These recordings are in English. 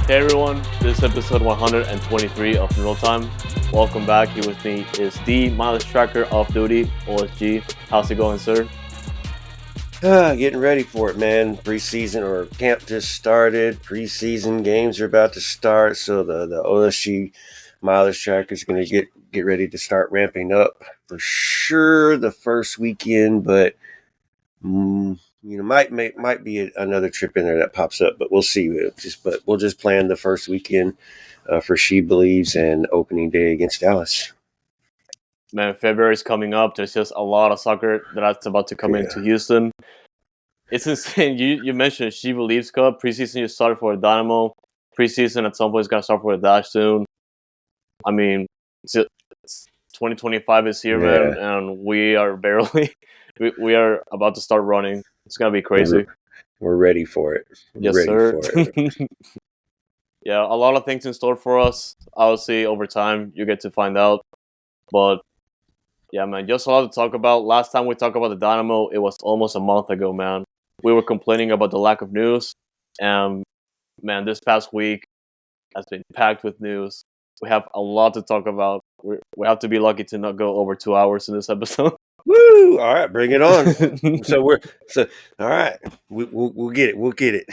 Hey everyone, this is episode 123 of Noodle Time. Welcome back. Here with me is the mileage tracker off duty, OSG. How's it going, sir? Getting ready for it, man. Preseason or camp just started. Preseason games are about to start, so the OSG mileage tracker is going to get ready to start ramping up for sure the first weekend, but might be another trip in there that pops up, but we'll see. We'll just plan the first weekend for She Believes and opening day against Dallas. Man, February is coming up. There's just a lot of soccer that's about to come into Houston. It's insane. You mentioned She Believes Cup. Preseason you started for a Dynamo. Preseason at some point is going to start for a Dash soon. I mean, it's 2025 is here, man, and we are barely... we are about to start running. It's going to be crazy. We're ready for it. Yes, sir. Yeah, a lot of things in store for us. Obviously, over time, you get to find out. But, yeah, man, just a lot to talk about. Last time we talked about the Dynamo, it was almost a month ago, man. We were complaining about the lack of news. And, man, this past week has been packed with news. We have a lot to talk about. We have to be lucky to not go over 2 hours in this episode. Woo! All right, bring it on. All right. We'll get it. We'll get it.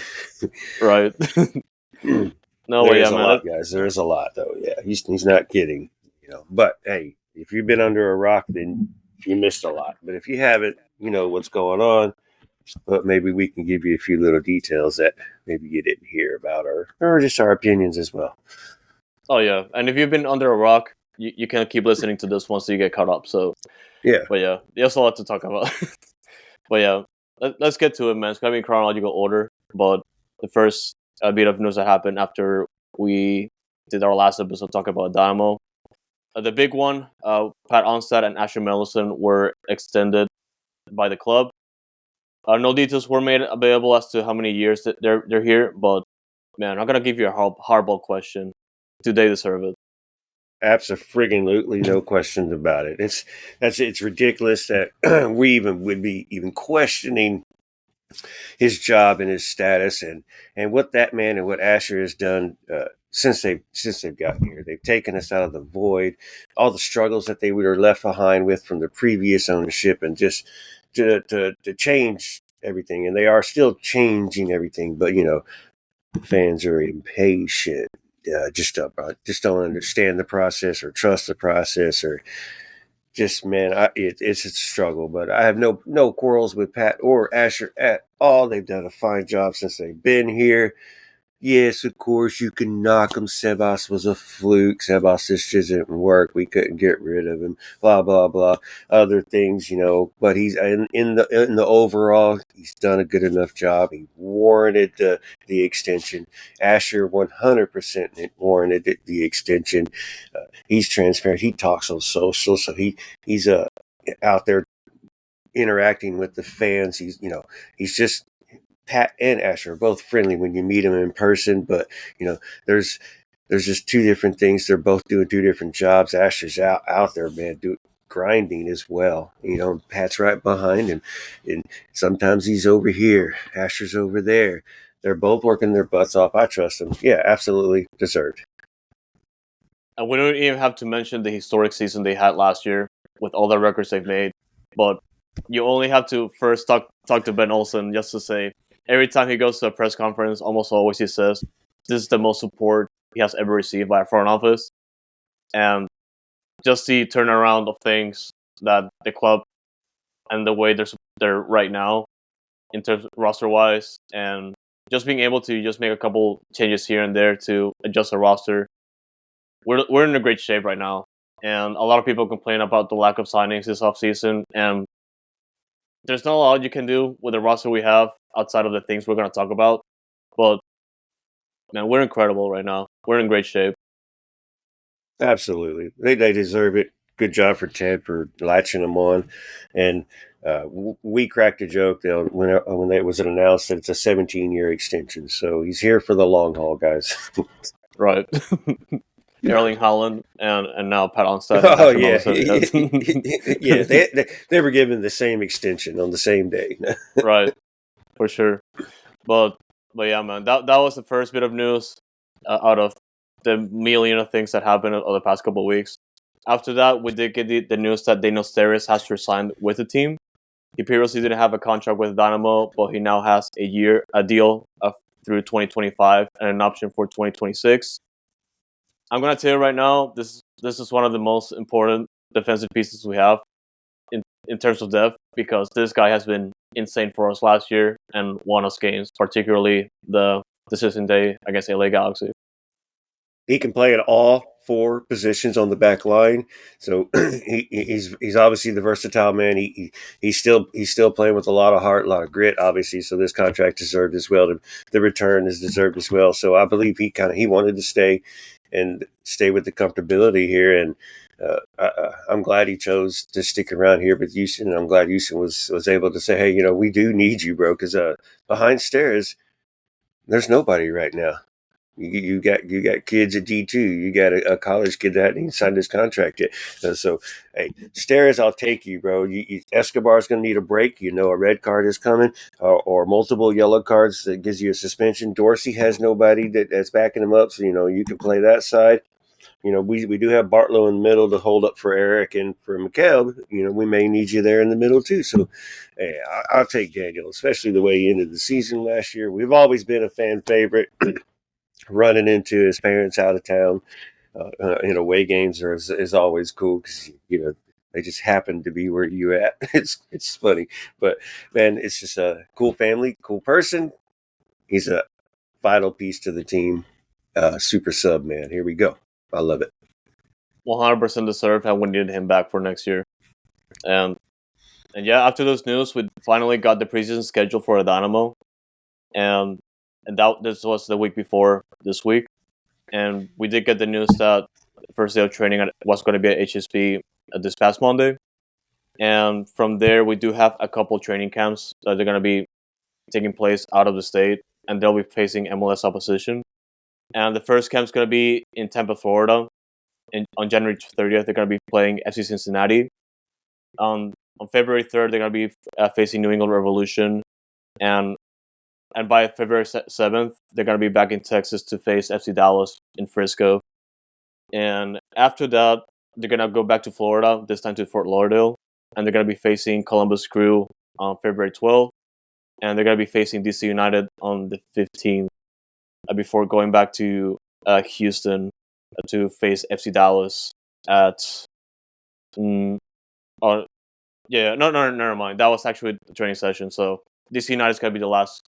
Right. No, there's a lot, guys. There's a lot, though. Yeah, he's not kidding. But hey, if you've been under a rock, then you missed a lot. But if you haven't, you know what's going on. But maybe we can give you a few little details that maybe you didn't hear about, or just our opinions as well. Oh yeah, and if you've been under a rock, you can keep listening to this once you get caught up. So yeah, but yeah, there's a lot to talk about. But yeah, let's get to it, man. It's gonna be in chronological order. But the first bit of news that happened after we did our last episode talking about Dynamo, the big one, Pat Onstad and Asher Mendelsohn were extended by the club. No details were made available as to how many years that they're here, but man, I'm gonna give you a hardball question. Do they deserve it? Absolutely, no questions about it. It's ridiculous that we would be questioning his job and his status and what that man and what Asher has done since they've gotten here. They've taken us out of the void, all the struggles that they were left behind with from the previous ownership, and just to change everything. And they are still changing everything, but fans are impatient. Just don't understand the process or trust the process, or just, man, it's a struggle. But I have no quarrels with Pat or Asher at all. They've done a fine job since they've been here. Yes, of course, you can knock him. Sebas was a fluke. Sebas just didn't work. We couldn't get rid of him. Blah, blah, blah. Other things, But he's in the overall, he's done a good enough job. He warranted the extension. Asher 100% warranted the extension. He's transparent. He talks on social, so he's out there interacting with the fans. He's just... Pat and Asher are both friendly when you meet them in person, but there's just two different things. They're both doing two different jobs. Asher's out there, man, grinding as well. Pat's right behind him, and sometimes he's over here, Asher's over there. They're both working their butts off. I trust them. Yeah, absolutely deserved. And we don't even have to mention the historic season they had last year with all the records they've made, but you only have to first talk to Ben Olsen just to say, every time he goes to a press conference, almost always he says, this is the most support he has ever received by a front office. And just the turnaround of things that the club and the way they're right now in terms of roster-wise, and just being able to just make a couple changes here and there to adjust the roster. We're in a great shape right now. And a lot of people complain about the lack of signings this offseason, and there's not a lot you can do with the roster we have outside of the things we're going to talk about. But, man, we're incredible right now. We're in great shape. Absolutely. They deserve it. Good job for Ted for latching them on. And we cracked a joke when it was announced that it's a 17-year extension. So he's here for the long haul, guys. Right. Erling Haaland and now Pat Onstad. Oh, yeah. Yeah, they were given the same extension on the same day. Right, for sure. But yeah, man, that was the first bit of news. out of the million of things that happened over the past couple of weeks. After that, we did get the news that Steres has resigned with the team. He previously didn't have a contract with Dynamo, but he now has a deal through 2025 and an option for 2026. I'm gonna tell you right now, this is one of the most important defensive pieces we have in terms of depth, because this guy has been insane for us last year and won us games, particularly the decision day against LA Galaxy. He can play at all 4 positions on the back line, so he's obviously the versatile man. He's still playing with a lot of heart, a lot of grit, obviously. So this contract deserved as well. The return is deserved as well. So I believe he wanted to stay with the comfortability here, and I'm glad he chose to stick around here with Houston, and I'm glad Houston was able to say, hey, we do need you, bro, because behind Steres, there's nobody right now. You got kids at D2. You got a college kid that hasn't signed his contract yet. So, hey, Steres, I'll take you, bro. Escobar's going to need a break. A red card is coming, or multiple yellow cards that gives you a suspension. Dorsey has nobody that's backing him up, so you can play that side. We do have Bartlow in the middle to hold up for Eric and for McKelb. We may need you there in the middle too. So, hey, I'll take Daniel, especially the way he ended the season last year. We've always been a fan favorite. Running into his parents out of town in away games is always cool, because they just happen to be where you at. It's funny, but man, it's just a cool family, cool person. He's a vital piece to the team. Super sub, man. Here we go. I love it. 100% deserved, and we needed him back for next year. And yeah, after those news, we finally got the preseason schedule for the Dynamo, and this was the week before this week, and we did get the news that the first day of training was going to be at HSP this past Monday, and from there we do have a couple training camps that are going to be taking place out of the state, and they'll be facing MLS opposition. And the first camp is going to be in Tampa, Florida, on January 30th. They're going to be playing FC Cincinnati. On February 3rd, they're going to be facing New England Revolution, and by February 7th, they're going to be back in Texas to face FC Dallas in Frisco. And after that, they're going to go back to Florida, this time to Fort Lauderdale. And they're going to be facing Columbus Crew on February 12th. And they're going to be facing DC United on the 15th, before going back to Houston to face FC Dallas at... never mind. That was actually the training session. So DC United is going to be the last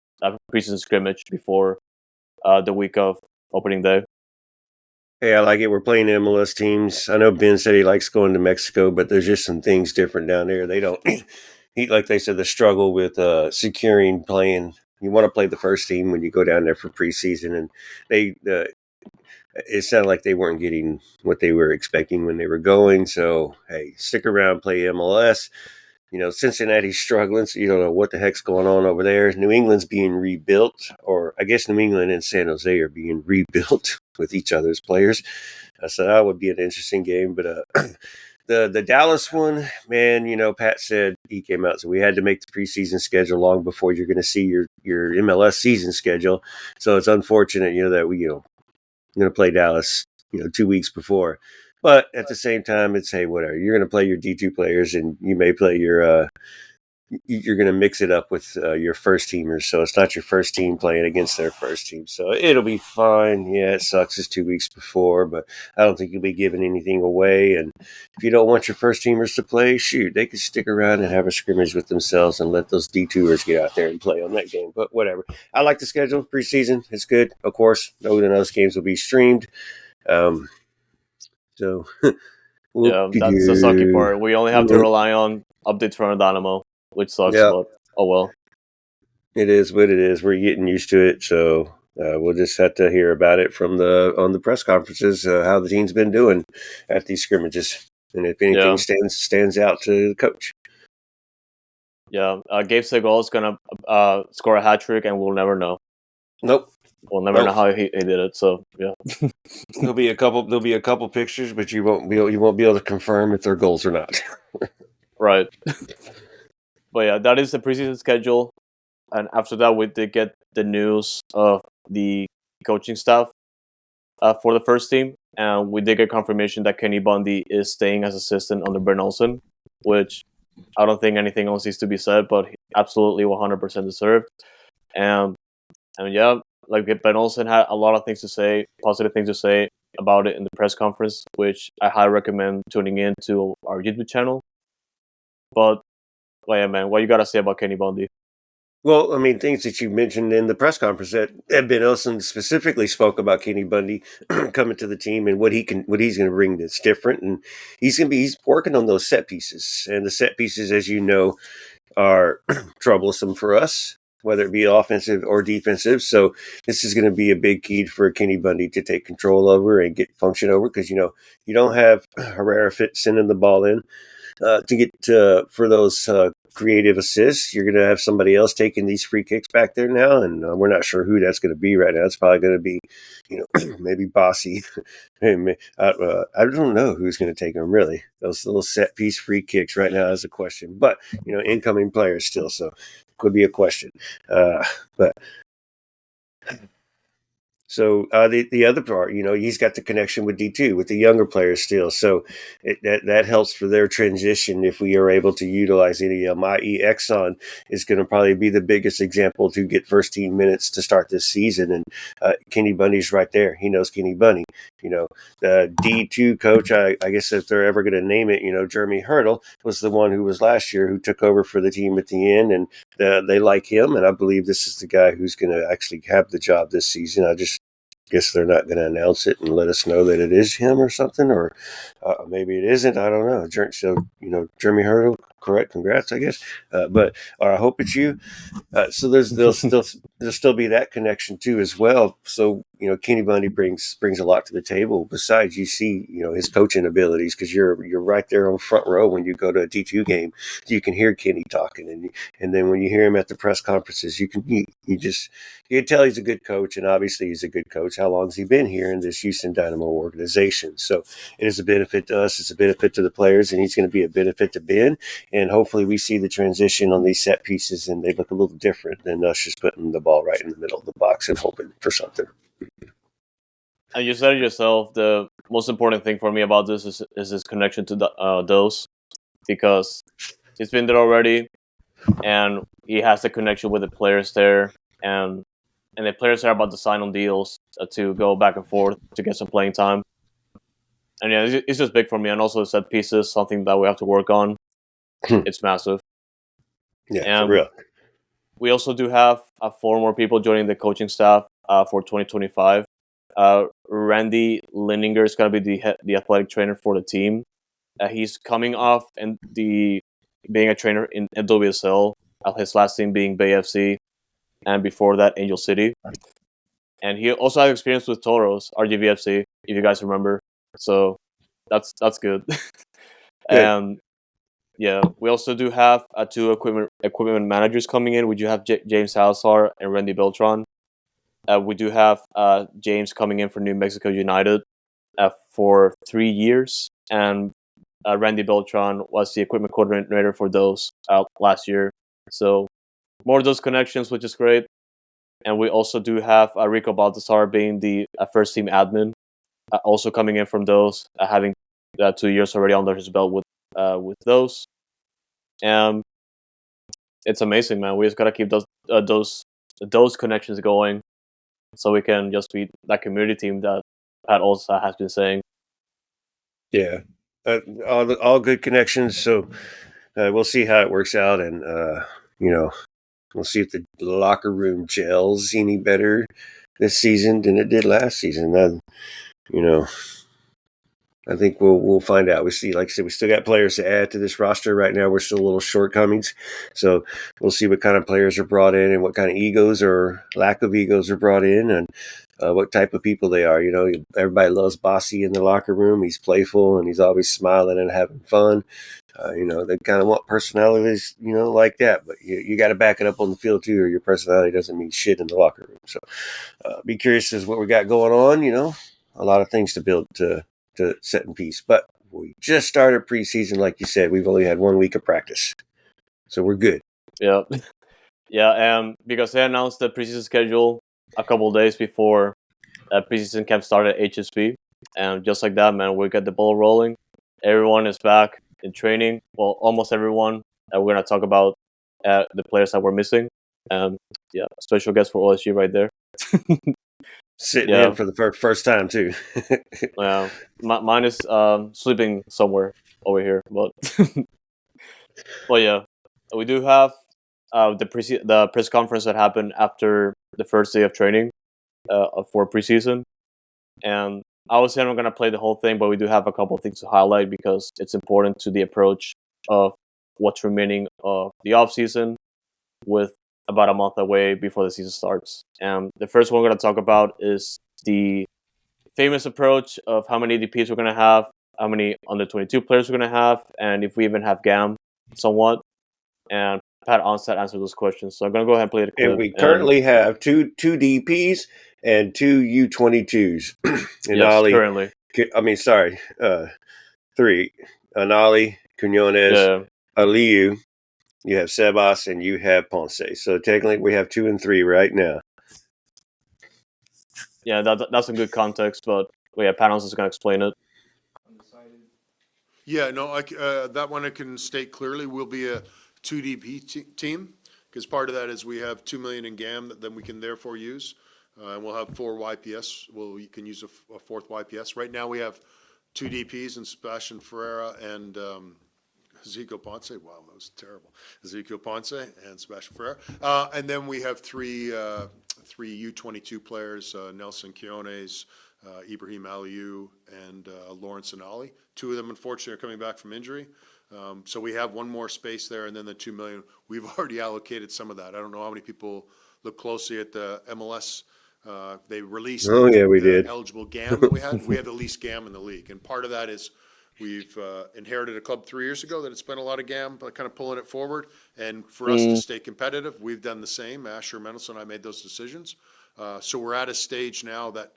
preseason scrimmage before the week of opening day. Hey, I like it. We're playing MLS teams. I know Ben said he likes going to Mexico, but there's just some things different down there. They don't, like they said, the struggle with securing playing. You want to play the first team when you go down there for preseason, and it sounded like they weren't getting what they were expecting when they were going. So, hey, stick around, play MLS. Cincinnati's struggling, so you don't know what the heck's going on over there. New England's being rebuilt, or I guess New England and San Jose are being rebuilt with each other's players. So that would be an interesting game. But the Dallas one, man, Pat said he came out, so we had to make the preseason schedule long before you're going to see your MLS season schedule. So it's unfortunate, that we, going to play Dallas, 2 weeks before. But at the same time, it's, hey, whatever. You're going to play your D2 players, and you may play your you're going to mix it up with your first teamers. So it's not your first team playing against their first team. So it'll be fine. Yeah, it sucks. It's 2 weeks before, but I don't think you'll be giving anything away. And if you don't want your first teamers to play, shoot, they can stick around and have a scrimmage with themselves and let those D2ers get out there and play on that game. But whatever. I like the schedule. Preseason, it's good. Of course, know that those games will be streamed. So, Yeah, that's the sucky part. We only have to rely on updates from Dynamo, which sucks, but oh well. It is what it is. We're getting used to it, so we'll just have to hear about it on the press conferences, how the team's been doing at these scrimmages, and if anything stands out to the coach. Yeah, Gabe Segal is gonna score a hat trick, and we'll never know. Nope. We'll never know how he did it. So yeah, there'll be a couple pictures, but you won't be able to confirm if they're goals or not. Right. But yeah, that is the preseason schedule, and after that, we did get the news of the coaching staff. for the first team, and we did get confirmation that Kenny Bundy is staying as assistant under Ben Olsen, which I don't think anything else needs to be said, but absolutely 100% deserved. And yeah, like Ben Olsen had a lot of things to say, positive things to say about it in the press conference, which I highly recommend tuning in to our YouTube channel. But yeah, man, what you gotta say about Kenny Bundy? Well, I mean, things that you mentioned in the press conference that Ben Olsen specifically spoke about Kenny Bundy coming to the team and what he's going to bring that's different, and he's working on those set pieces, and the set pieces, as you know, are troublesome for us, whether it be offensive or defensive. So this is going to be a big key for Kenny Bundy to take control over and get function over, because you don't have Herrera sending the ball in to get for those creative assists. You're going to have somebody else taking these free kicks back there now, and we're not sure who that's going to be right now. It's probably going to be, maybe Bossy. I don't know who's going to take them, really. Those little set piece free kicks right now is a question, but incoming players still, so could be a question. But so the other part, he's got the connection with D2, with the younger players still. So that helps for their transition if we are able to utilize any of them. I.e. Exxon is going to probably be the biggest example to get first team minutes to start this season. And Kenny Bundy's right there. He knows Kenny Bundy. The D2 coach, I guess if they're ever going to name it, Jeremy Hurdle was the one who was last year who took over for the team at the end. And they like him. And I believe this is the guy who's going to actually have the job this season. I just guess they're not going to announce it and let us know that it is him or something, or maybe it isn't. I don't know. So, Jeremy Hurdle, correct. Congrats, I guess. But I hope it's you. So there'll still be that connection too as well. So Kenny Bundy brings a lot to the table. Besides, you see his coaching abilities, because you're right there on front row when you go to a D2 game. You can hear Kenny talking, and then when you hear him at the press conferences, you can tell he's a good coach, and obviously he's a good coach. How long has he been here in this Houston Dynamo organization? So it is a benefit to us. It's a benefit to the players, and he's going to be a benefit to Ben. And hopefully we see the transition on these set pieces, and they look a little different than us just putting the ball right in the middle of the box and hoping for something. And you said it yourself, the most important thing for me about this is his connection to those, because he's been there already, and he has the connection with the players there, and the players are about to sign on deals to go back and forth to get some playing time. And yeah, it's just big for me. And also the set pieces, something that we have to work on. It's massive. Yeah, and for real. We also do have 4 more people joining the coaching staff for 2025. Randy Lindinger is going to be the athletic trainer for the team. He's coming off and being a trainer in NWSL, his last team being Bay FC, and before that Angel City. And he also has experience with Toros, RGVFC, if you guys remember. So that's good. And yeah, we also do have 2 equipment managers coming in. We do have James Salazar and Randy Beltran. We do have James coming in for New Mexico United for 3 years, and Randy Beltran was the equipment coordinator for those last year. So more of those connections, which is great. And we also do have Rico Baltazar being the first team admin, also coming in from those, having 2 years already under his belt with those. And it's amazing, man. We just gotta keep those connections going, so we can just be that community team that Pat also has been saying. Yeah, all good connections. So we'll see how it works out, and we'll see if the locker room gels any better this season than it did last season. I think we'll find out. We see, like I said, we still got players to add to this roster right now. We're still a little shortcomings, so we'll see what kind of players are brought in and what kind of egos or lack of egos are brought in, and what type of people they are. Everybody loves Bossy in the locker room. He's playful and he's always smiling and having fun. They kind of want personalities, like that. But you got to back it up on the field too, or your personality doesn't mean shit in the locker room. So be curious as what we got going on. A lot of things to build to set in peace. But we just started preseason, like you said. We've only had 1 week of practice, so we're good. Yeah, yeah, and because they announced the preseason schedule a couple of days before Preseason camp started at HSP, and just like that, man, we got the ball rolling. Everyone is back in training. Well, almost everyone. We're gonna talk about the players that we're missing. Yeah, special guest for OSG right there. Sitting in for the first time too. Yeah, mine is sleeping somewhere over here, but yeah, we do have the press conference that happened after the first day of training for preseason, and I was saying I'm gonna play the whole thing, but we do have a couple of things to highlight because it's important to the approach of what's remaining of the off season, with about a month away before the season starts. And the first one we're gonna talk about is the famous approach of how many DPs we're gonna have, how many under 22 players we're gonna have, and if we even have GAM, somewhat. And Pat Onstad answered those questions. So I'm gonna go ahead and play the clip. And we currently have two DPs and two U22s. And yes, Ollie, currently. three. Anali, Quinones, Yeah. Aliu. You have Sebas and you have Ponce. So technically we have 2 and 3 right now. Yeah, that's a good context, but yeah, Pat Onstad is gonna explain it. Yeah, no, that one I can state clearly. We'll be a 2 DP team, because part of that is we have 2 million in GAM that then we can therefore use. And we'll have 4 YPS. We can use a fourth YPS. Right now we have 2 DPs in Sebastian Ferreira and Ezekiel Ponce. Wow, that was terrible. Ezekiel Ponce and Sebastian Ferreira. And then we have three U22 players, Nelson Quiones, Ibrahim Aliou, and Lawrence Anali. 2 of them, unfortunately, are coming back from injury. So we have one more space there, and then the 2 million. We've already allocated some of that. I don't know how many people look closely at the MLS. They released the eligible GAM that we had. We have the least GAM in the league, and part of that is we've inherited a club 3 years ago that had spent a lot of GAM, but kind of pulling it forward. And for us to stay competitive, we've done the same. Asher Mendelsohn and I made those decisions. So we're at a stage now that,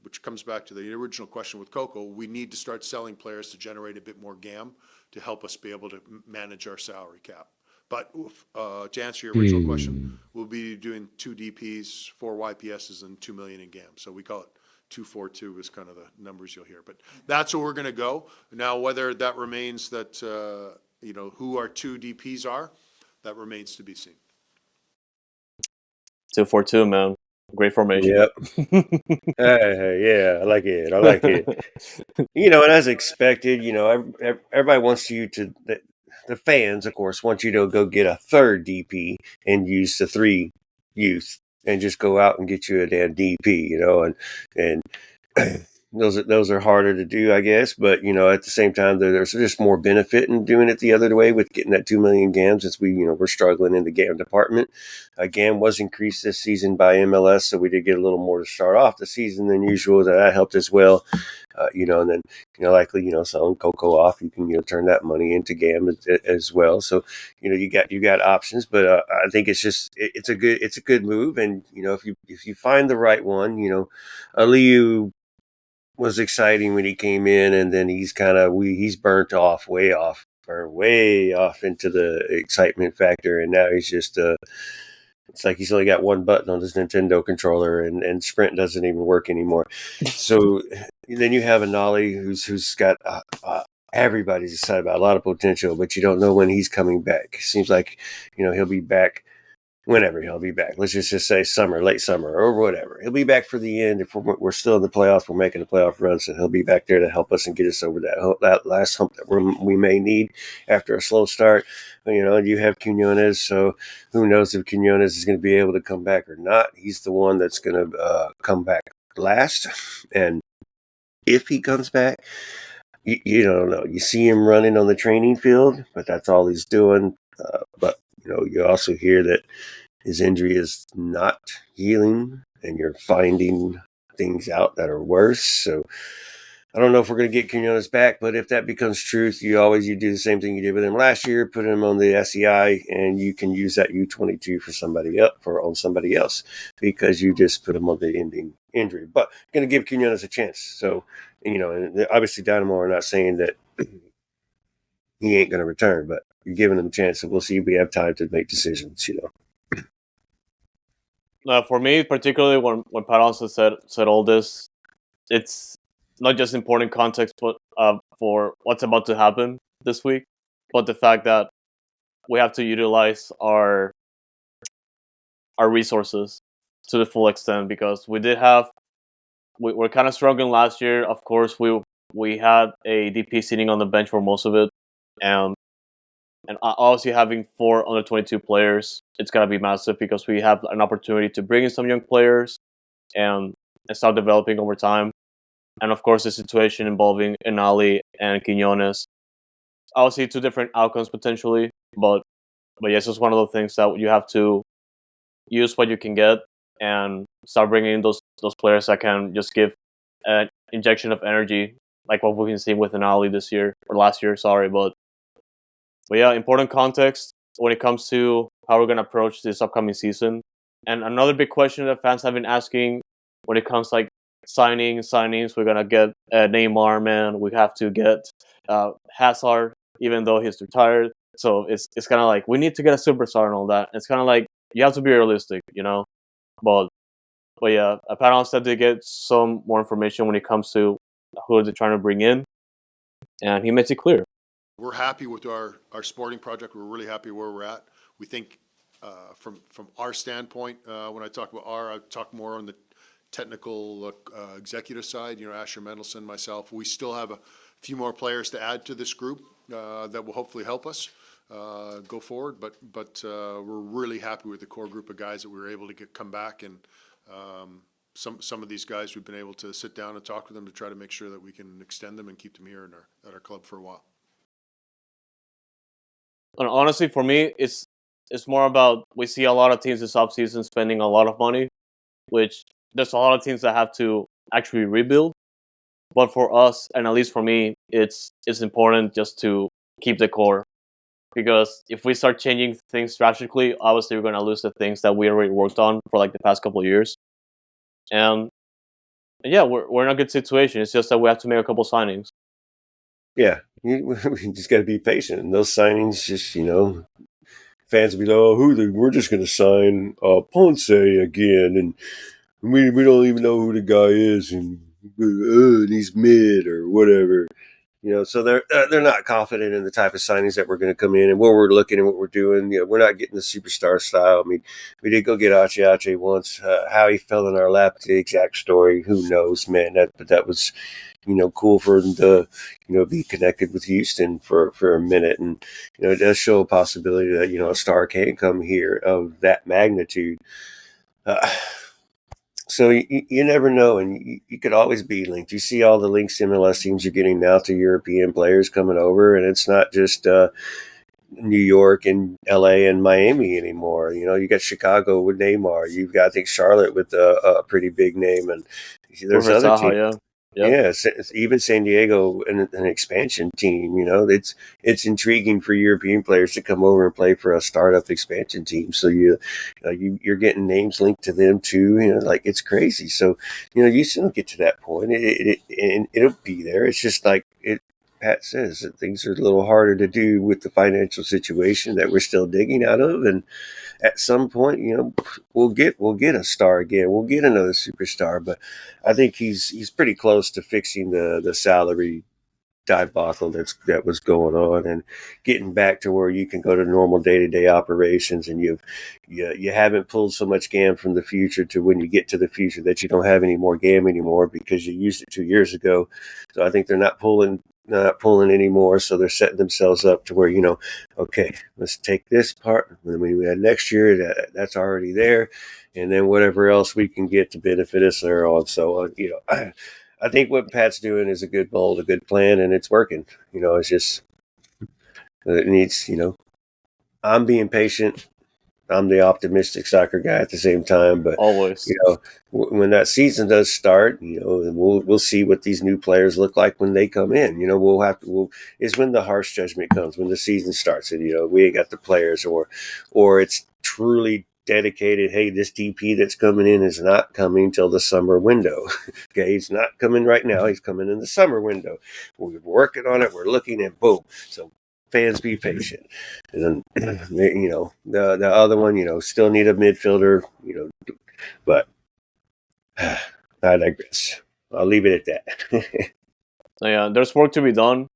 which comes back to the original question with Coco, we need to start selling players to generate a bit more GAM to help us be able to manage our salary cap. But to answer your original question, we'll be doing 2 DPs, 4 YPSs, and 2 million in GAM. So we call it 242 is kind of the numbers you'll hear. But that's where we're going to go. Now, whether that remains that, who our 2 DPs are, that remains to be seen. 2-4-2, man. Great formation. Yep. Yeah, I like it. And as expected, everybody wants you to, the fans, of course, want you to go get a third DP and use the 3 youth and just go out and get you a damn DP, and those are harder to do, I guess. But, at the same time, there's just more benefit in doing it the other way with getting that 2 million GAM, since we're struggling in the GAM department. GAM was increased this season by MLS, so we did get a little more to start off the season than usual. That helped as well. And then, likely, selling Coco off, you can, turn that money into GAM as well. So, you got options, but I think it's a good move. And, if you find the right one, Aliu was exciting when he came in, and then he's burnt off, way off into the excitement factor. And now he's just, it's like he's only got one button on his Nintendo controller, and Sprint doesn't even work anymore. So then you have Anali, who's got everybody's excited about a lot of potential, but you don't know when he's coming back. Seems like he'll be back whenever he'll be back. Let's just say summer, late summer, or whatever. He'll be back for the end. If we're still in the playoffs, we're making a playoff run, so he'll be back there to help us and get us over that last hump that we may need after a slow start. And you have Quinones, so who knows if Quinones is going to be able to come back or not. He's the one that's going to come back last, and if he comes back, you don't know. You see him running on the training field, but that's all he's doing. But you also hear that his injury is not healing, and you're finding things out that are worse. So I don't know if we're going to get Quinones back, but if that becomes truth, you do the same thing you did with him last year, put him on the SEI, and you can use that U22 for somebody else, because you just put him on the ending injury. But going to give Quinones a chance. So, and obviously Dynamo are not saying that he ain't going to return, but you're giving him a chance, so we'll see if we have time to make decisions, For me, particularly when Pat Onstad said all this, it's not just important context, but for what's about to happen this week, but the fact that we have to utilize our resources to the full extent, because we're kind of struggling last year. Of course, we had a DP sitting on the bench for most of it, and obviously having 4 under 22 players, it's gonna be massive because we have an opportunity to bring in some young players and start developing over time. And of course, the situation involving Enali and Quiñones, obviously 2 different outcomes potentially, but yes, it's one of the things that you have to use what you can get and start bringing in those players that can just give an injection of energy, like what we've been seeing with Enali this year or last year. Sorry, but yeah, important context when it comes to how we're gonna approach this upcoming season. And another big question that fans have been asking when it comes like signings, we're gonna get Neymar, man. We have to get Hazard, even though he's retired. So it's kind of like we need to get a superstar and all that. It's kind of like you have to be realistic, you know. But yeah, Pat Onstad did get some more information when it comes to who they're trying to bring in, and he makes it clear. We're happy with our sporting project. We're really happy where we're at. We think from our standpoint, when I talk about I talk more on the technical executive side, Asher Mendelsohn, myself. We still have a few more players to add to this group that will hopefully help us go forward. But we're really happy with the core group of guys that we were able to come back, and some of these guys we've been able to sit down and talk with them to try to make sure that we can extend them and keep them here at our club for a while. And honestly, for me, it's more about we see a lot of teams this offseason spending a lot of money, which there's a lot of teams that have to actually rebuild. But for us, and at least for me, it's important just to keep the core. Because if we start changing things drastically, obviously we're going to lose the things that we already worked on for like the past couple of years. And yeah, we're in a good situation. It's just that we have to make a couple signings. Yeah, we just got to be patient. And those signings, just fans will be like, "Oh, we're just going to sign Ponce again," and we don't even know who the guy is, and he's mid or whatever. So they're not confident in the type of signings that we're going to come in and where we're looking and what we're doing. We're not getting the superstar style. I mean, we did go get Ache once. How he fell in our lap, the exact story, who knows, man. But that was, cool for him to, be connected with Houston for a minute. And, it does show a possibility that, a star can come here of that magnitude. So you never know, and you could always be linked. You see all the links MLS teams are getting now to European players coming over, and it's not just New York and LA and Miami anymore. You got Chicago with Neymar. You've got, I think, Charlotte with a pretty big name, and there's other teams. Yeah. Yep. Yeah, even San Diego, an expansion team. It's intriguing for European players to come over and play for a startup expansion team. So you're getting names linked to them too. Like it's crazy. So you still get to that point, and it'll be there. It's just like Pat says that things are a little harder to do with the financial situation that we're still digging out of, and at some point, we'll get a star again. We'll get another superstar, but I think he's pretty close to fixing the salary debacle that was going on and getting back to where you can go to normal day-to-day operations, and you haven't pulled so much GAM from the future to when you get to the future that you don't have any more GAM anymore because you used it 2 years ago. So I think they're not pulling anymore, so they're setting themselves up to where okay, let's take this part when we had next year that's already there, and then whatever else we can get to benefit us there on. So I think what Pat's doing is a good mold, a good plan, and it's working. It's just it needs I'm being patient. I'm the optimistic soccer guy at the same time, but always, when that season does start, we'll see what these new players look like when they come in. Is when the harsh judgment comes, when the season starts, and we ain't got the players, or it's truly dedicated. Hey, this DP that's coming in is not coming till the summer window. Okay, he's not coming right now. He's coming in the summer window. We're working on it. We're looking at boom. So fans, be patient. And then, the other one, still need a midfielder. But I digress. I'll leave it at that. So yeah, there's work to be done.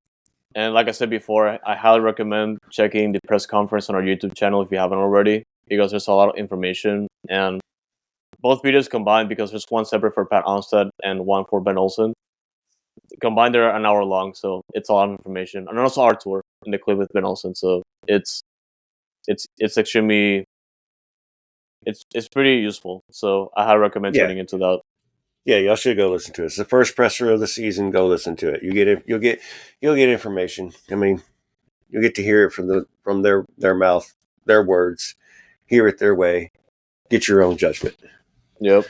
And like I said before, I highly recommend checking the press conference on our YouTube channel if you haven't already, because there's a lot of information. And both videos combined, because there's one separate for Pat Onstad and one for Ben Olsen. Combined, they're an hour long, so it's a lot of information. And also our tour in the clip with Ben Olsen, so it's extremely it's pretty useful. So I highly recommend tuning into that. Yeah, y'all should go listen to it. It's the first presser of the season. Go listen to it. You'll get information. I mean, you'll get to hear it from their mouth, their words, hear it their way, get your own judgment. Yep.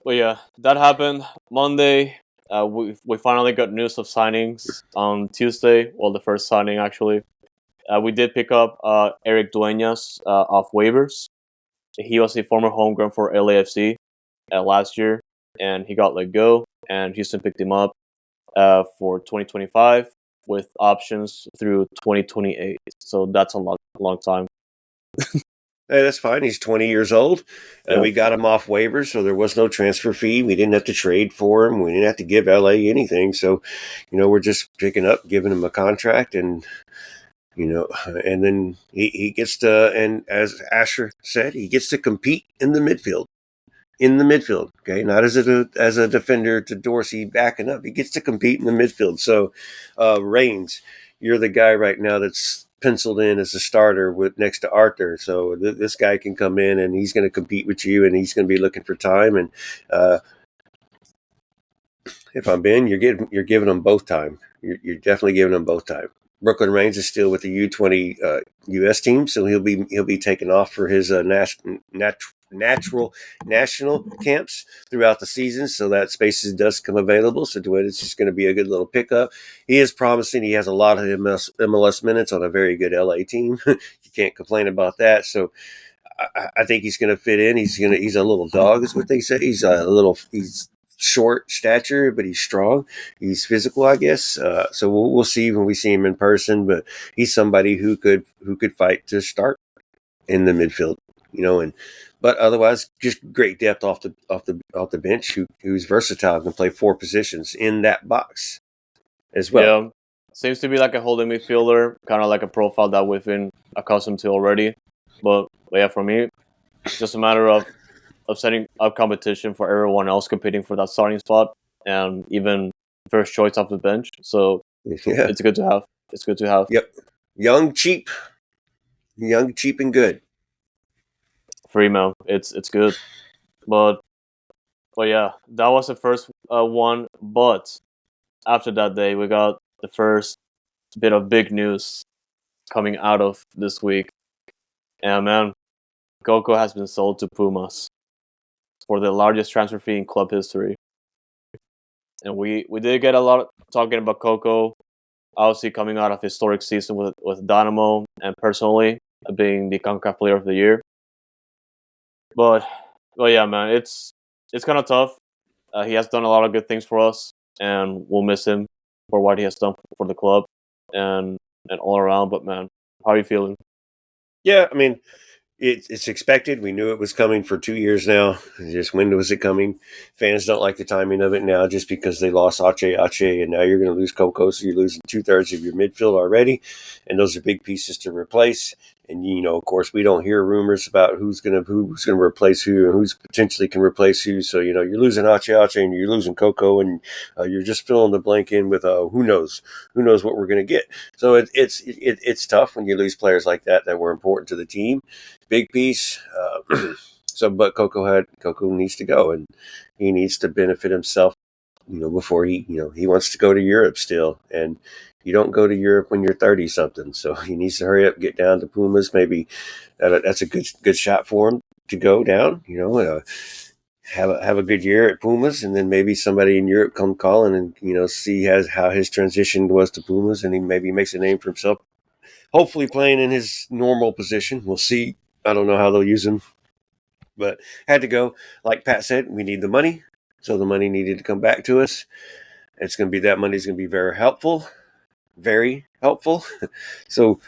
Well, yeah, that happened Monday. We finally got news of signings on Tuesday. Well, the first signing actually. We did pick up Erik Dueñas off waivers. He was a former homegrown for LAFC last year, and he got let go. And Houston picked him up for 2025 with options through 2028. So that's a long time. Hey, that's fine. He's 20 years old. Yeah. We got him off waivers, so there was no transfer fee. We didn't have to trade for him. We didn't have to give LA anything. So, we're just picking up, giving him a contract, and and then he gets to, and as Asher said, he gets to compete in the midfield. Okay, not as a defender to Dorsey backing up. He gets to compete in the midfield. So, Reigns, you're the guy right now that's penciled in as a starter next to Arthur. So this guy can come in and he's going to compete with you, and he's going to be looking for time. And if I'm Ben, you're giving them both time. You're definitely giving them both time. Brooklyn Reigns is still with the U20 U.S. team, so he'll be taken off for his national camps throughout the season, so that spaces does come available. So Dueñas is going to be a good little pickup. He is promising. He has a lot of MLS minutes on a very good LA team. You can't complain about that. So I think he's going to fit in. He's a little dog, is what they say. He's short stature, but he's strong. He's physical, I guess. So we'll see when we see him in person. But he's somebody who could fight to start in the midfield, but otherwise just great depth off the bench. Who's versatile, can play 4 positions in that box as well. Yeah, seems to be like a holding midfielder, kind of like a profile that we've been accustomed to already. But yeah, for me, it's just a matter of setting up competition for everyone else competing for that starting spot, and even first choice off the bench. So yeah, it's good to have. It's good to have. Yep, young, cheap, and good. Free man, it's good. But yeah, that was the first one. But after that day, we got the first bit of big news coming out of this week. And man, Coco has been sold to Pumas for the largest transfer fee in club history. And we did get a lot talking about Coco, obviously coming out of historic season with Dynamo, and personally being the CONCACAF Player of the Year. But yeah, man, it's kind of tough. He has done a lot of good things for us, and we'll miss him for what he has done for the club and all around. But man, how are you feeling? Yeah, I mean, it's expected. We knew it was coming for 2 years now. Just when was it coming? Fans don't like the timing of it now, just because they lost Ache, and now you're going to lose Coco, so you're losing 2/3 of your midfield already, and those are big pieces to replace. And of course, we don't hear rumors about who's going to replace who and who's potentially can replace who. So you're losing Ache, and you're losing Coco, and you're just filling the blank in with who knows what we're going to get. So it's tough when you lose players like that were important to the team. Big piece. But Coco needs to go, and he needs to benefit himself, before he wants to go to Europe still. And you don't go to Europe when you're 30 something. So he needs to hurry up, get down to Pumas. Maybe that's a good shot for him to go down, have a good year at Pumas, and then maybe somebody in Europe come calling and, see how his transition was to Pumas, and he maybe makes a name for himself. Hopefully playing in his normal position. We'll see. I don't know how they'll use him, but had to go. Like Pat said, we need the money, so the money needed to come back to us. That money's going to be very helpful, very helpful. So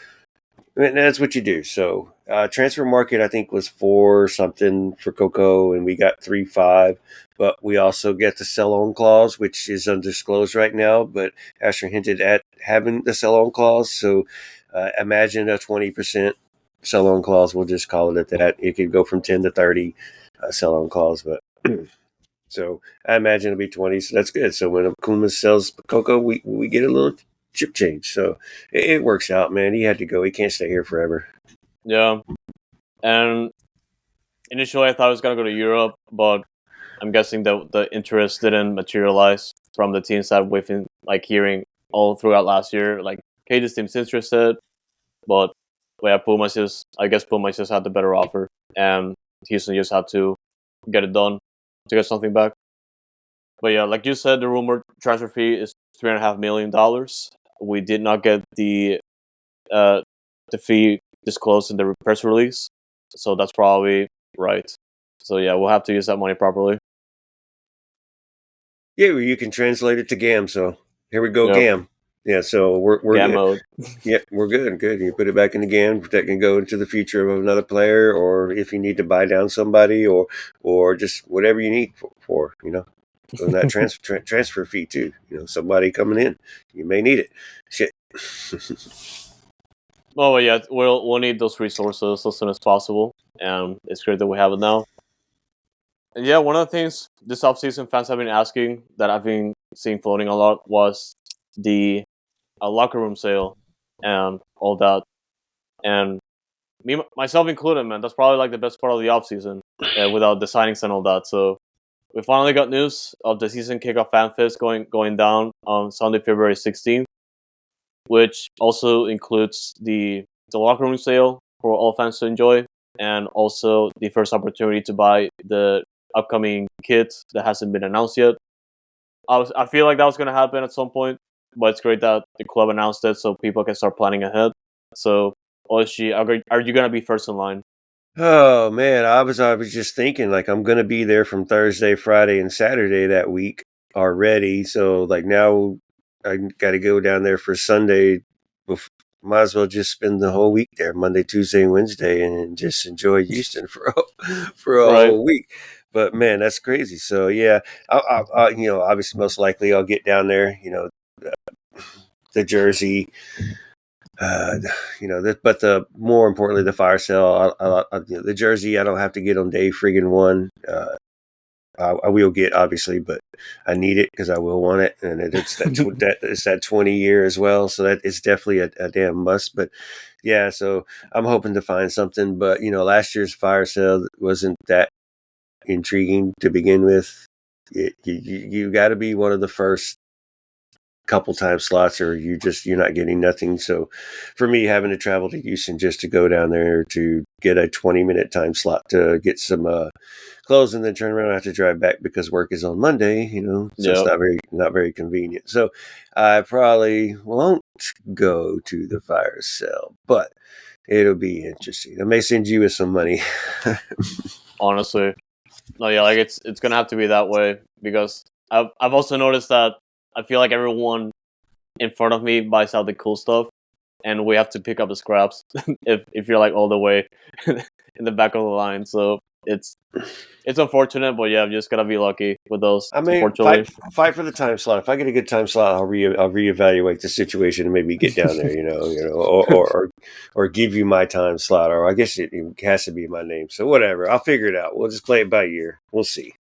And that's what you do. So transfer market, I think, was 4 something for Coco, and we got 3.5. But we also get the sell-on clause, which is undisclosed right now. But Asher hinted at having the sell-on clause. So imagine a 20% sell-on clause. We'll just call it at that. It could go from 10 to 30 sell-on clause, but. So I imagine it'll be 20. So that's good. So when Pumas sells Coco, we get a little chip change. So it works out, man. He had to go. He can't stay here forever. Yeah, and initially I thought I was gonna go to Europe, but I'm guessing that the interest didn't materialize from the teams that we've been hearing all throughout last year. Like, hey, this team's interested, but yeah, I guess Pumas just had the better offer, and Houston just had to get it done to get something back. But yeah, like you said, the rumored transfer fee is $3.5 million. We did not get the fee disclosed in the press release, so that's probably right. So yeah, we'll have to use that money properly. Yeah, well, you can translate it to GAM. So here we go, Yep. GAM. Yeah, so we're GAM good. mode. Yeah, we're good. Good. You put it back in the GAM. That can go into the future of another player, or if you need to buy down somebody, or just whatever you need for and that transfer fee too. Somebody coming in, you may need it. Shit. Well, yeah, we'll need those resources as soon as possible, and it's great that we have it now. And yeah, one of the things this offseason fans have been asking that I've been seeing floating a lot was the locker room sale and all that. And me myself included, man, that's probably the best part of the offseason without the signings and all that. So we finally got news of the season kickoff fan fest going down on Sunday, February 16th, which also includes the locker room sale for all fans to enjoy, and also the first opportunity to buy the upcoming kit that hasn't been announced yet. I feel like that was going to happen at some point, but it's great that the club announced it so people can start planning ahead. So, OSG, are you going to be first in line? Oh man, I was just thinking I'm gonna be there from Thursday, Friday, and Saturday that week already. So now I got to go down there for Sunday. Might as well just spend the whole week there, Monday, Tuesday, and Wednesday, and just enjoy Houston for a Right. whole week. But man, that's crazy. So yeah, obviously, most likely I'll get down there. The jersey. But the more importantly, the fire sale. The jersey I don't have to get on day friggin' one. I will get obviously, but I need it because I will want it, and it's that 20 year as well. So that is definitely a damn must. But yeah, so I'm hoping to find something. But last year's fire sale wasn't that intriguing to begin with. You got to be one of the first couple time slots, or you're not getting nothing. So for me, having to travel to Houston just to go down there to get a 20-minute time slot to get some clothes and then turn around and have to drive back because work is on Monday, so it's Yep. not very convenient. So I probably won't go to the fire sale, but it'll be interesting. I may send you with some money. Honestly, no, yeah, it's gonna have to be that way because I've also noticed that I feel like everyone in front of me buys out the cool stuff, and we have to pick up the scraps if you're all the way in the back of the line. So it's unfortunate, but yeah, I'm just gonna be lucky with those. I mean, Unfortunately, fight for the time slot. If I get a good time slot, I'll reevaluate the situation and maybe get down there. Or give you my time slot, or I guess it has to be my name. So whatever, I'll figure it out. We'll just play it by ear. We'll see.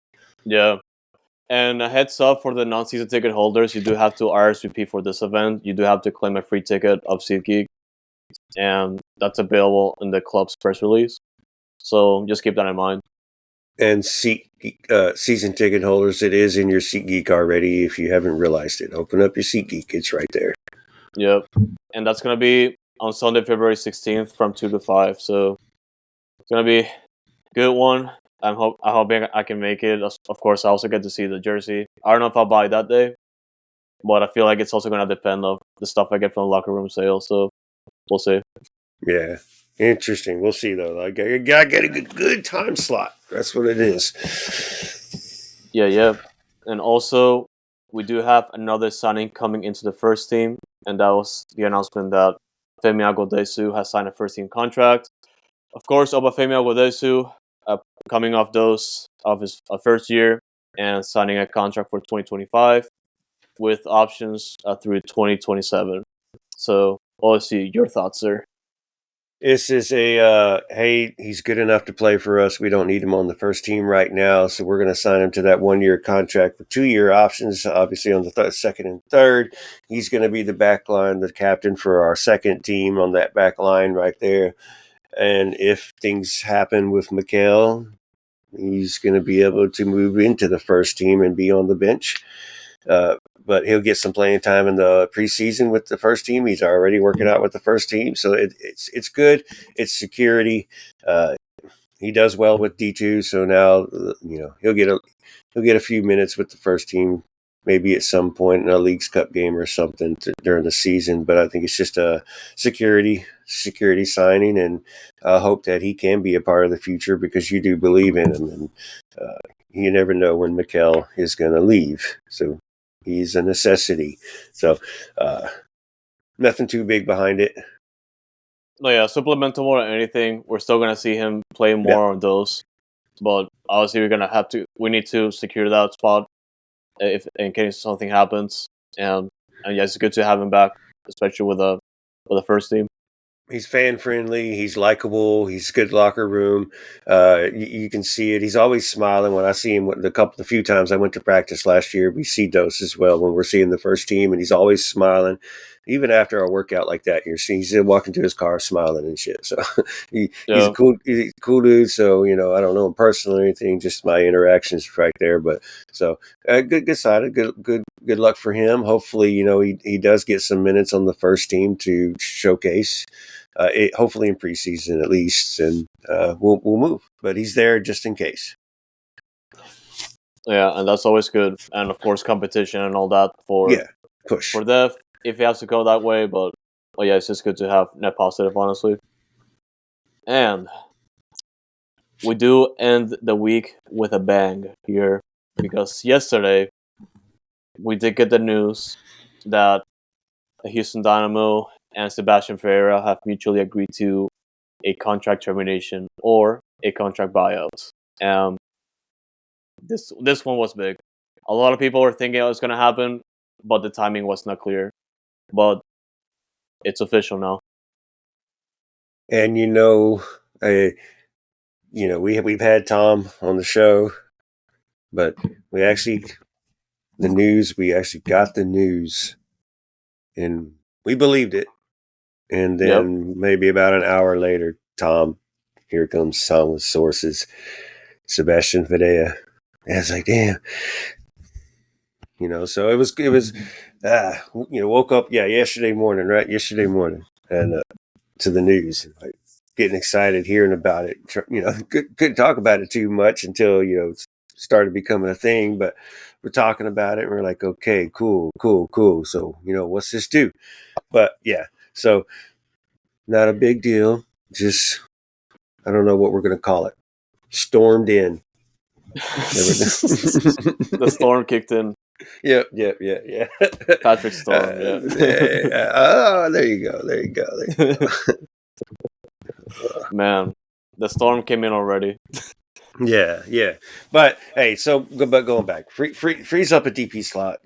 yeah. And a heads up for the non-season ticket holders, you do have to RSVP for this event. You do have to claim a free ticket of SeatGeek, and that's available in the club's press release. So just keep that in mind. And season ticket holders, it is in your SeatGeek already. If you haven't realized it, open up your SeatGeek. It's right there. Yep. And that's going to be on Sunday, February 16th from 2 to 5. So it's going to be a good one. I hope I can make it. Of course, I also get to see the jersey. I don't know if I'll buy that day, but I feel like it's also going to depend on the stuff I get from the locker room sale. So we'll see. Yeah. Interesting. We'll see, though. I got to get a good time slot. That's what it is. Yeah. And also, we do have another signing coming into the first team, and that was the announcement that Obafemi Awodesu has signed a first-team contract. Of course, Obafemi Awodesu coming off his first year and signing a contract for 2025 with options through 2027. So, let's see your thoughts, sir. This is hey, he's good enough to play for us. We don't need him on the first team right now, so we're going to sign him to that 1-year contract with 2-year options, obviously on the second and third. He's going to be the back line, the captain for our second team on that back line right there. And if things happen with Mikel, he's going to be able to move into the first team and be on the bench. But he'll get some playing time in the preseason with the first team. He's already working out with the first team, so it's good. It's security. He does well with D2, so now he'll get a few minutes with the first team, maybe at some point in a Leagues Cup game or something during the season. But I think it's just a security signing, and I hope that he can be a part of the future because you do believe in him, and you never know when Mikel is going to leave. So he's a necessity. So nothing too big behind it. No, yeah, supplemental more than anything. We're still going to see him play more on those. But obviously, we need to secure that spot if in case something happens. And yeah, it's good to have him back, especially with the first team. He's fan friendly. He's likable. He's good locker room. You can see it. He's always smiling when I see him. The few times I went to practice last year, we see Dos as well when we're seeing the first team, and he's always smiling. Even after a workout like that, you're seeing he's walking to his car smiling and shit. So he's a cool dude. So I don't know him personally or anything, just my interactions right there. But so good side, good luck for him. Hopefully, he does get some minutes on the first team to showcase. Hopefully in preseason at least, and we'll move. But he's there just in case. Yeah, and that's always good. And of course, competition and all that for Dev if he has to go that way. But yeah, it's just good to have net positive, honestly. And we do end the week with a bang here because yesterday we did get the news that the Houston Dynamo and Sebastian Ferreira have mutually agreed to a contract termination or a contract buyout. This one was big. A lot of people were thinking it was going to happen, but the timing was not clear. But it's official now. And we've had Tom on the show, but we actually got the news, and we believed it. And then maybe about an hour later, here comes Tom with sources, Sebastian Ferreira. And it's like, damn. So it was woke up, yesterday morning, and to the news, like getting excited hearing about it. Couldn't talk about it too much until it started becoming a thing, but we're talking about it and we're like, okay, cool. So what's this do? But yeah, so not a big deal. Just I don't know what we're gonna call it. Stormed in. The storm kicked in. Yeah. Patrick Storm. Oh, there you go. Man, the storm came in already. Yeah. But hey, but going back, freeze up a DP slot.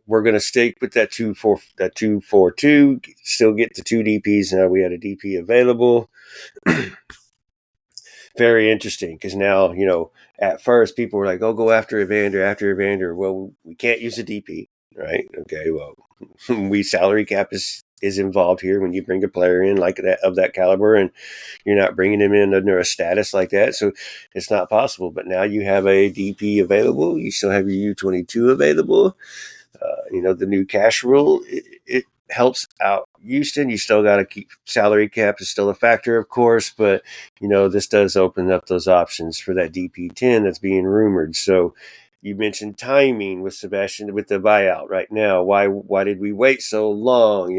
We're gonna stick with that 2-4-2. Still get the 2 DPs. Now we had a DP available. Very interesting because now at first people were like, "Oh, go after Evander." Well, we can't use a DP, right? Okay, well, salary cap is involved here when you bring a player in like that of that caliber, and you're not bringing him in under a status like that, so it's not possible. But now you have a DP available. You still have your U22 available. The new cash rule it helps out Houston. You still got to keep salary cap is still a factor, of course, but this does open up those options for that DP10 that's being rumored. So you mentioned timing with Sebastian with the buyout right now. Why did we wait so long?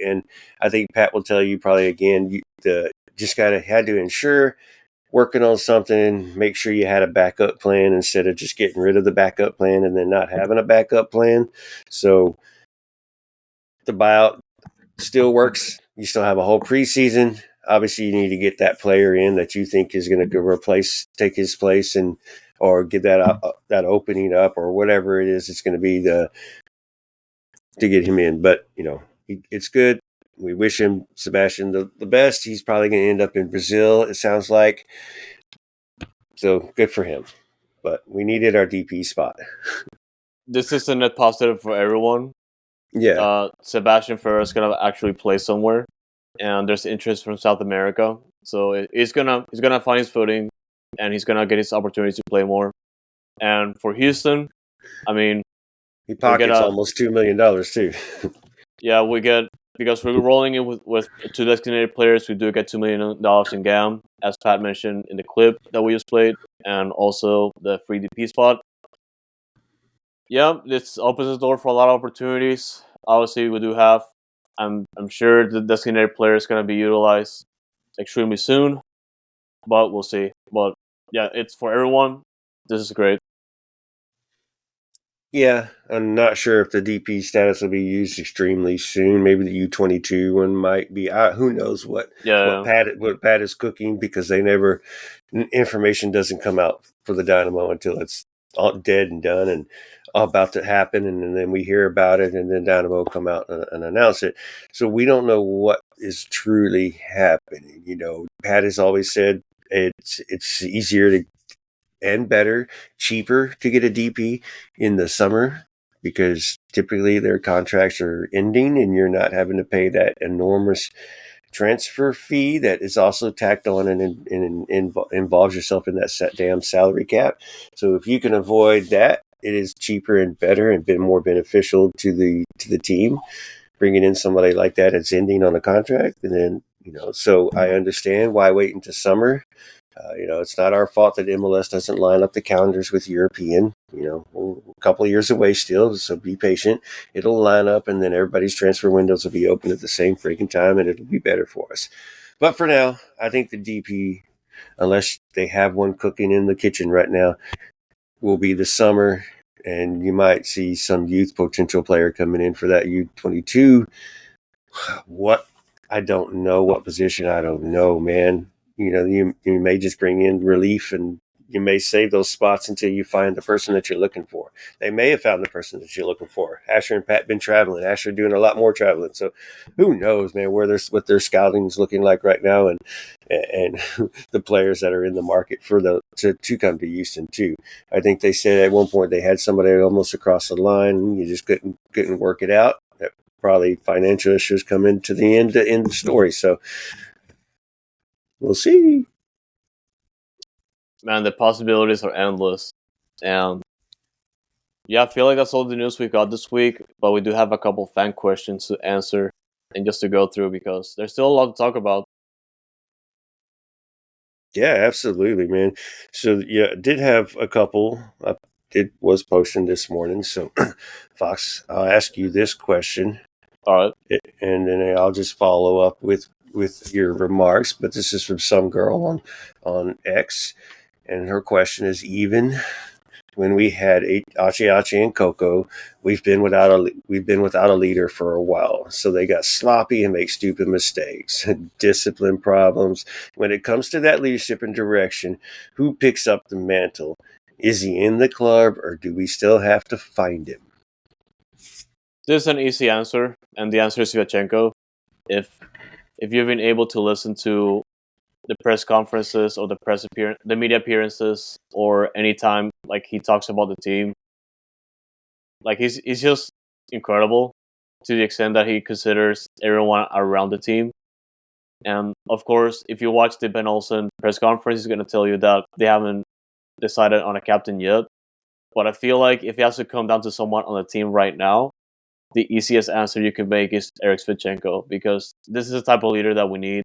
And I think Pat will tell you probably again, just had to ensure working on something, make sure you had a backup plan instead of just getting rid of the backup plan and then not having a backup plan. So the buyout still works. You still have a whole preseason. Obviously, you need to get that player in that you think is going to take his place, or get that opening up, or whatever it is. It's going to be to get him in. But it's good. We wish him, Sebastian, the best. He's probably going to end up in Brazil, it sounds like. So good for him. But we needed our DP spot. This is a net positive for everyone. Yeah. Sebastian Ferreira is gonna actually play somewhere, and there's interest from South America. So he's gonna find his footing, and he's gonna get his opportunities to play more. And for Houston, I mean, he pockets almost $2 million too. Yeah, we get, because we're rolling in with 2 designated players. We do get $2 million in GAM, as Pat mentioned in the clip that we just played, and also the free DP spot. Yeah, this opens the door for a lot of opportunities. Obviously, we do have. I'm sure the designated player is going to be utilized extremely soon, but we'll see. But yeah, it's for everyone. This is great. Yeah, I'm not sure if the DP status will be used extremely soon. Maybe the U22 one might be. Who knows what Pat is cooking, because information doesn't come out for the Dynamo until it's all dead and done and about to happen, and then we hear about it, and then Dynamo come out and announce it. So we don't know what is truly happening. Pat has always said it's easier to and better, cheaper to get a DP in the summer, because typically their contracts are ending and you're not having to pay that enormous transfer fee that is also tacked on and involves yourself in that damn salary cap. So if you can avoid that, it is cheaper and better and been more beneficial to the team, bringing in somebody like that that's ending on a contract. And then, so I understand why wait until summer. It's not our fault that MLS doesn't line up the calendars with European. We're a couple of years away still, so be patient. It'll line up, and then everybody's transfer windows will be open at the same freaking time, and it'll be better for us. But for now, I think the DP, unless they have one cooking in the kitchen right now, will be the summer, and you might see some youth potential player coming in for that U22. What? I don't know what position. I don't know, man. You may just bring in relief, and you may save those spots until you find the person that you're looking for. They may have found the person that you're looking for. Asher and Pat been traveling. Asher doing a lot more traveling. So who knows, man, what their scouting is looking like right now, and the players that are in the market for to come to Houston too. I think they said at one point they had somebody almost across the line, and you just couldn't work it out. Probably financial issues come into the end of the story. So we'll see. Man, the possibilities are endless. And yeah, I feel like that's all the news we got this week, but we do have a couple fan questions to answer and just to go through, because there's still a lot to talk about. Yeah, absolutely, man. So yeah, I did have a couple. It was posted this morning. So Fox, I'll ask you this question. All right. And then I'll just follow up with your remarks. But this is from some girl on X, and her question is: even when we had Achi and Coco, we've been without a leader for a while. So they got sloppy and make stupid mistakes, discipline problems. When it comes to that leadership and direction, who picks up the mantle? Is he in the club, or do we still have to find him? This is an easy answer, and the answer is Vyachenko. If you've been able to listen to the press conferences or the media appearances, or anytime like he talks about the team, like he's just incredible to the extent that he considers everyone around the team. And of course, if you watch the Ben Olsen press conference, he's going to tell you that they haven't decided on a captain yet. But I feel like if it has to come down to someone on the team right now, the easiest answer you can make is Erik Dueñas, because this is the type of leader that we need.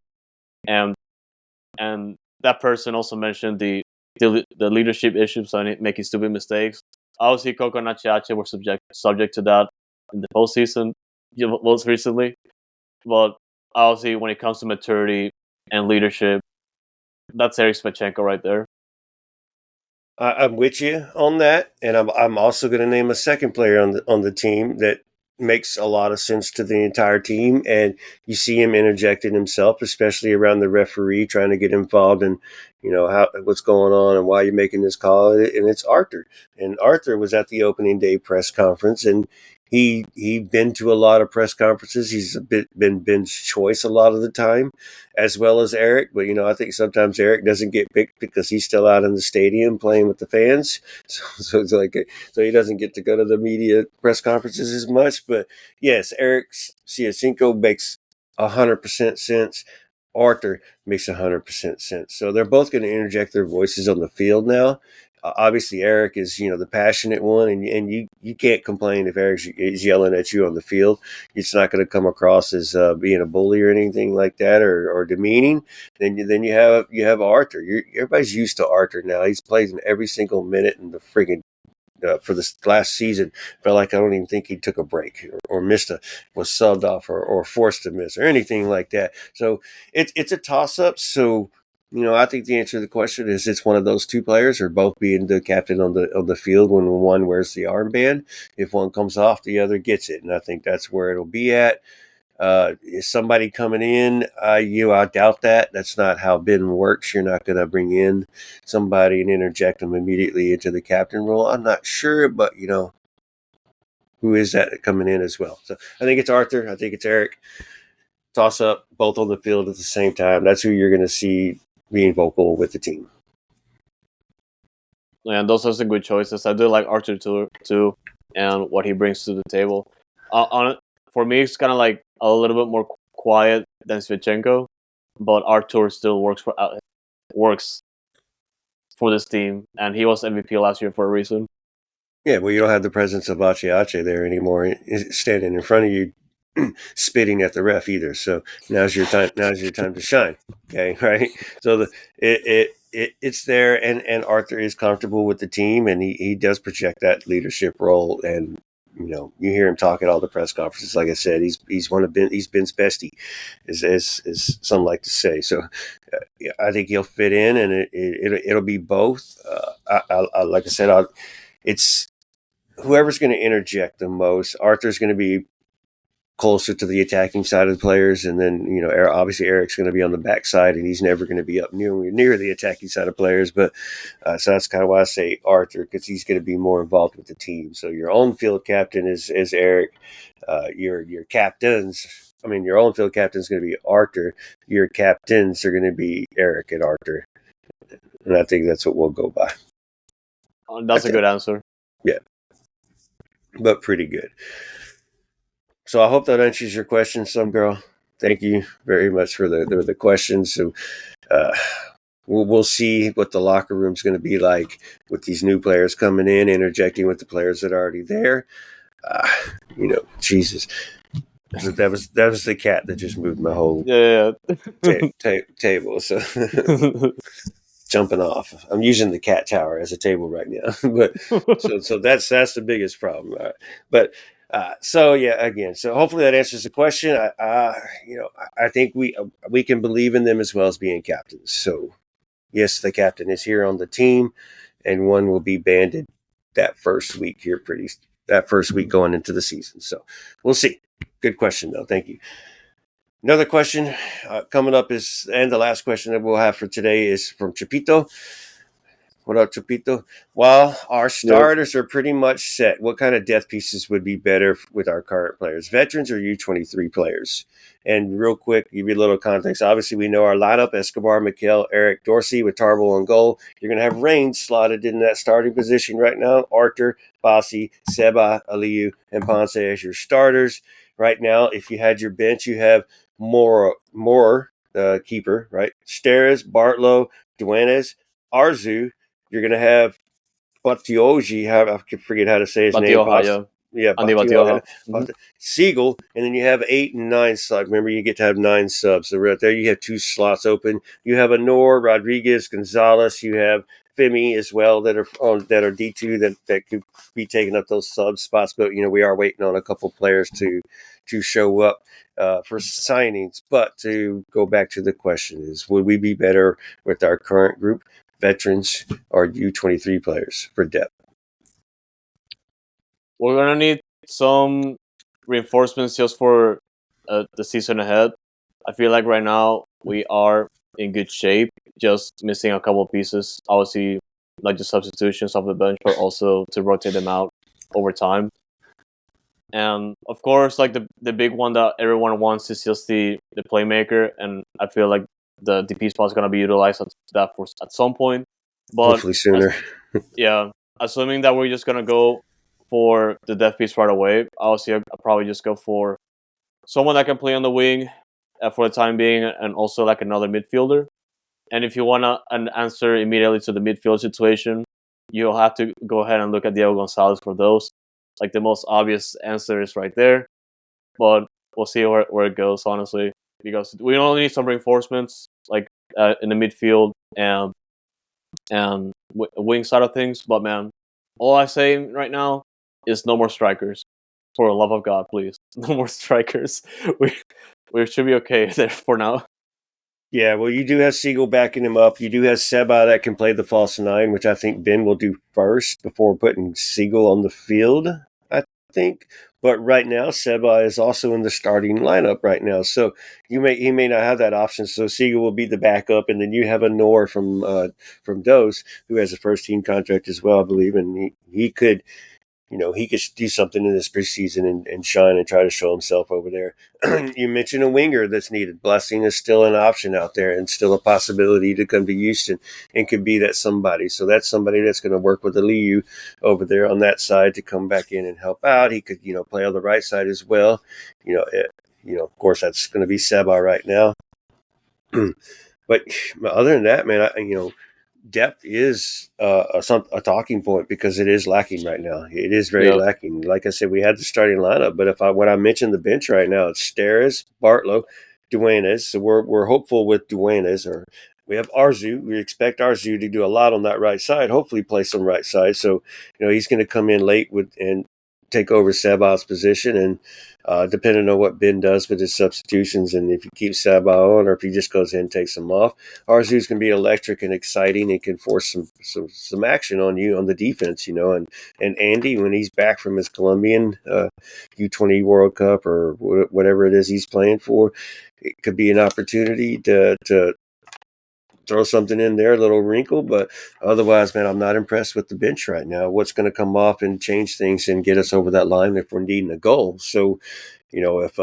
And that person also mentioned the leadership issues and making stupid mistakes. Obviously, Coco and Ache were subject to that in the postseason most recently. But obviously, when it comes to maturity and leadership, that's Erik Dueñas right there. I'm with you on that, and I'm also going to name a second player on the team that makes a lot of sense to the entire team, and you see him interjecting himself, especially around the referee, trying to get involved in, what's going on and why you're making this call. And it's Arthur. And Arthur was at the opening day press conference, and he'd been to a lot of press conferences. He's been Ben's choice a lot of the time, as well as Erik. But I think sometimes Erik doesn't get picked because he's still out in the stadium playing with the fans. So it's like so he doesn't get to go to the media press conferences as much. But yes, Erik Ciacinco makes 100% sense. Arthur makes 100% sense. So they're both going to interject their voices on the field now. Obviously, Erik is the passionate one, and you can't complain if Erik is yelling at you on the field. It's not going to come across as being a bully or anything like that, or demeaning. Then you have Arthur. Everybody's used to Arthur now. He's played in every single minute in the friggin' for this last season. Felt like I don't even think he took a break or was subbed off or forced to miss or anything like that. So it's a toss up. So I think the answer to the question is it's one of those two players, or both being the captain on the field when one wears the armband. If one comes off, the other gets it, and I think that's where it'll be at. Is somebody coming in? I doubt that. That's not how Ben works. You're not going to bring in somebody and interject them immediately into the captain role. I'm not sure, but who is that coming in as well? So I think it's Arthur. I think it's Erik. Toss up, both on the field at the same time. That's who you're going to see being vocal with the team. And those are some good choices. I do like Arthur too, and what he brings to the table. For me, it's kind of like a little bit more quiet than Svechenko, but Arthur still works for this team, and he was MVP last year for a reason. Yeah, well, you don't have the presence of Ache there anymore, standing in front of you, spitting at the ref either. So now's your time. Now's your time to shine. Okay, right. So it's there, and Arthur is comfortable with the team, and he does project that leadership role. And you hear him talk at all the press conferences. Like I said, he's Ben's bestie, as some like to say. So yeah, I think he'll fit in, and it'll be both. Like I said, it's whoever's going to interject the most. Arthur's going to be closer to the attacking side of the players, and then obviously Erik's going to be on the back side, and he's never going to be up near the attacking side of players. But so that's kind of why I say Arthur, because he's going to be more involved with the team. So your on-field captain is Erik. Your captains. I mean, your on-field captain is going to be Arthur. Your captains are going to be Erik and Arthur, and I think that's what we'll go by. That's a good answer. Yeah, but pretty good. So I hope that answers your question, some girl. Thank you very much for the questions. So we'll see what the locker room's going to be like with these new players coming in, interjecting with the players that are already there. Jesus, that was the cat that just moved my whole table. So jumping off. I'm using the cat tower as a table right now, but so that's the biggest problem. But. So hopefully that answers the question. I think we can believe in them as well as being captains. So yes, the captain is here on the team, and one will be banded that first week going into the season. So we'll see. Good question though. Thank you. Another question coming up and the last question that we'll have for today is from Chapito. What up, Chapito? Well, our starters are pretty much set. What kind of depth pieces would be better with our current players? Veterans or U23 players? And real quick, give you a little context. Obviously, we know our lineup, Escobar, Mikel, Erik, Dorsey with Tarbell on goal. You're going to have Reigns slotted in that starting position right now. Arthur, Bassi, Seba, Aliyu, and Ponce as your starters. Right now, if you had your bench, you have Moore, keeper, right? Steres, Bartlow, Dueñas, Arzu. You're going to have Batioji, I forget how to say his name. Batioja. Siegel, and then you have 8 and 9 subs. Remember, you get to have 9 subs. So right there, you have 2 slots open. You have Anor, Rodriguez, Gonzalez. You have Femi as well that are D2 that could be taking up those sub spots. But we are waiting on a couple players to show up for signings. But to go back to the question is, would we be better with our current group? Veterans or U23 players for depth? We're gonna need some reinforcements just for the season ahead, I feel like right now we are in good shape. Just missing a couple of pieces. Obviously, like the substitutions off the bench, but also to rotate them out over time. And of course, like the big one that everyone wants is just the playmaker, and I feel like the DP spot is gonna be utilized at some point. But Hopefully sooner. yeah, assuming that we're just gonna go for the depth piece right away, obviously I'll probably just go for someone that can play on the wing for the time being, and also like another midfielder. And if you want an answer immediately to the midfield situation, you'll have to go ahead and look at Diego Gonzalez for those. Like the most obvious answer is right there, but we'll see where it goes, honestly, because we only need some reinforcements like in the midfield and wing side of things. But man, all I say right now is no more strikers. For the love of God, please, no more strikers. We should be okay there for now. Yeah, well, you do have Siegel backing him up. You do have Seba that can play the false nine, which I think Ben will do first before putting Siegel on the field, I think. But right now, Seba is also in the starting lineup right now. So he may not have that option. So Siegel will be the backup. And then you have a Nor from Dose, who has a first team contract as well, I believe. And he could he could do something in this preseason and shine and try to show himself over there. You mentioned a winger that's needed. Blessing is still an option out there and still a possibility to come to Houston and could be that somebody. So that's somebody that's going to work with Aliyu over there on that side to come back in and help out. He could, play on the right side as well. Of course, that's going to be Seba right now. But other than that, man, depth is a talking point because it is lacking right now. It is very lacking. Like I said, we had the starting lineup, but when I mention the bench right now, it's Steres, Bartlow, Dueñas. So we're hopeful with Dueñas, or we have Arzu. We expect Arzu to do a lot on that right side. Hopefully, play some right side. So he's going to come in late and take over Saba's position, and depending on what Ben does with his substitutions, and if he keeps Saba on or if he just goes in and takes him off, Arzu's going to be electric and exciting and can force some action on you on the defense, and Andy, when he's back from his Colombian U20 World Cup or whatever it is he's playing for, it could be an opportunity to throw something in there, a little wrinkle. But otherwise, man, I'm not impressed with the bench right now. What's going to come off and change things and get us over that line if we're needing a goal? So, if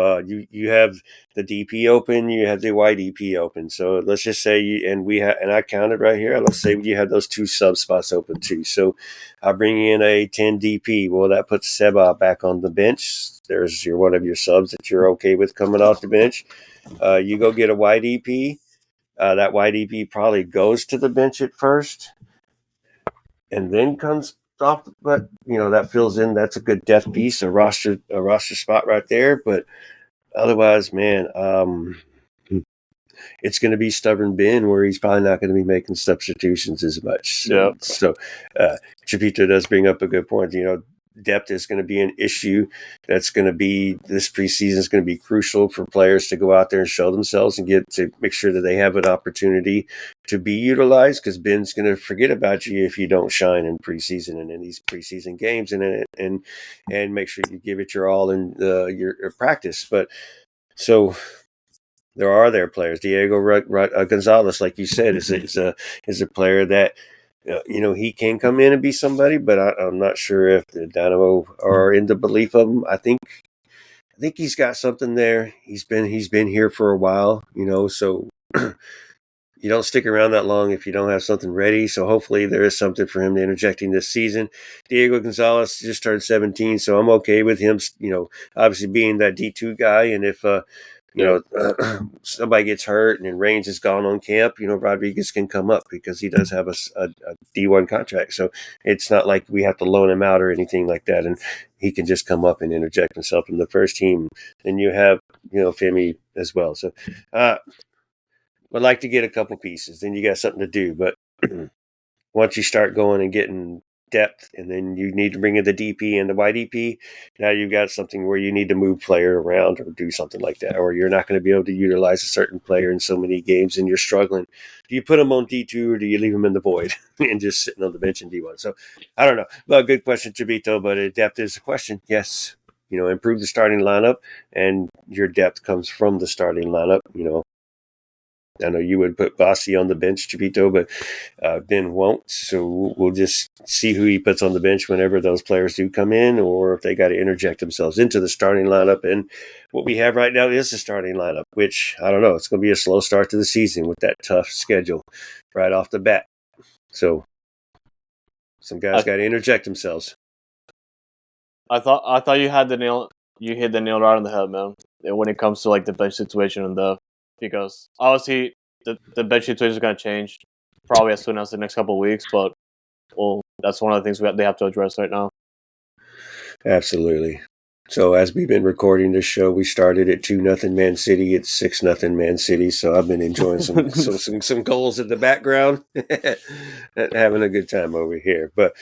you have the DP open, you have the YDP open. So let's just say and I counted right here. Let's say you have those two sub spots open too. So I bring in a 10 DP. Well, that puts Seba back on the bench. There's one of your subs that you're okay with coming off the bench. You go get a YDP. That YDP probably goes to the bench at first and then comes off. But, that fills in. That's a good depth piece, a roster spot right there. But otherwise, man, it's going to be stubborn Ben where he's probably not going to be making substitutions as much. So Chapito does bring up a good point. Depth is going to be an issue. This preseason is going to be crucial for players to go out there and show themselves and get to make sure that they have an opportunity to be utilized, because Ben's going to forget about you if you don't shine in preseason and in these preseason games and make sure you give it your all in your practice. But so there are players. Diego Gonzalez, like you said, is a player that he can come in and be somebody, but I'm not sure if the Dynamo are in the belief of him. I think he's got something there. He's been here for a while, so you don't stick around that long if you don't have something ready. So hopefully there is something for him to interjecting this season. Diego Gonzalez just turned 17, so I'm okay with him, obviously being that D2 guy. And if somebody gets hurt and then Reigns is gone on camp, Rodriguez can come up because he does have a D1 contract. So it's not like we have to loan him out or anything like that. And he can just come up and interject himself in the first team. And you have, Femi as well. So would like to get a couple pieces. Then you got something to do. But once you start going and getting depth, and then you need to bring in the DP and the YDP, now you've got something where you need to move player around or do something like that, or you're not going to be able to utilize a certain player in so many games and you're struggling. Do you put them on D2 or do you leave them in the void and just sitting on the bench in D1? So I don't know. Well, good question, Chavito, but depth is a question. Yes. improve the starting lineup, and your depth comes from the starting lineup. I know you would put Bassi on the bench, Chibito, but Ben won't. So we'll just see who he puts on the bench whenever those players do come in, or if they got to interject themselves into the starting lineup. And what we have right now is the starting lineup, which, I don't know, it's going to be a slow start to the season with that tough schedule right off the bat. So some guys got to interject themselves. I thought you hit the nail right on the head, man. When it comes to like the bench situation and because obviously the bench situation is going to change probably as soon as the next couple of weeks, but that's one of the things they have to address right now. Absolutely. So as we've been recording this show, we started at 2-0 Man City. It's 6-0 Man City. So I've been enjoying some goals in the background, having a good time over here. But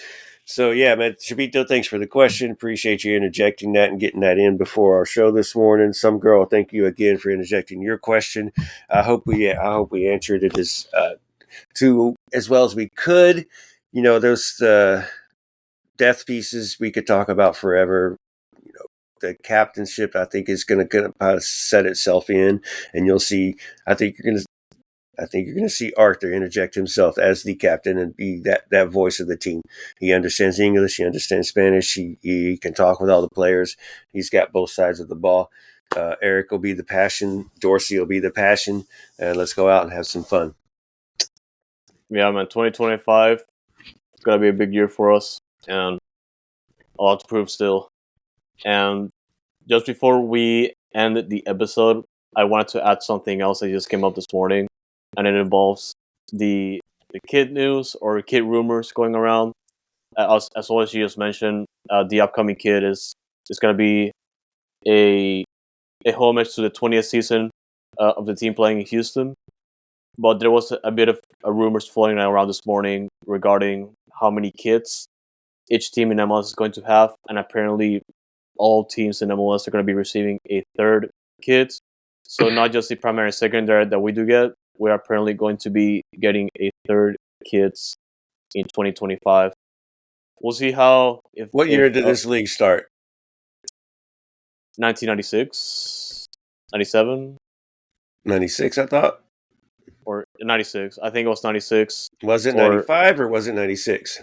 so yeah, man, Chibito, thanks for the question. Appreciate you interjecting that and getting that in before our show this morning. Some girl, thank you again for interjecting your question. I hope we answered it as well as we could. Those death pieces we could talk about forever. The captainship, I think, is going to set itself in, and you'll see. I think you're going to see Arthur interject himself as the captain and be that voice of the team. He understands English. He understands Spanish. He can talk with all the players. He's got both sides of the ball. Erik will be the passion. Dorsey will be the passion. And let's go out and have some fun. Yeah, man. 2025 it's going to be a big year for us, and a lot to prove still. And just before we end the episode, I wanted to add something else that just came up this morning, and it involves the kid news or kid rumors going around. As well as you just mentioned, the upcoming kid is going to be a homage to the 20th season of the team playing in Houston. But there was a bit of rumors floating around this morning regarding how many kids each team in MLS is going to have, and apparently all teams in MLS are going to be receiving a third kid. So not just the primary and secondary that we do get, we're apparently going to be getting a third kids in 2025. We'll see how. What year did this league start? 1996, 97, 96, I thought. Or 96. I think it was 96. Was it 95 or was it 96?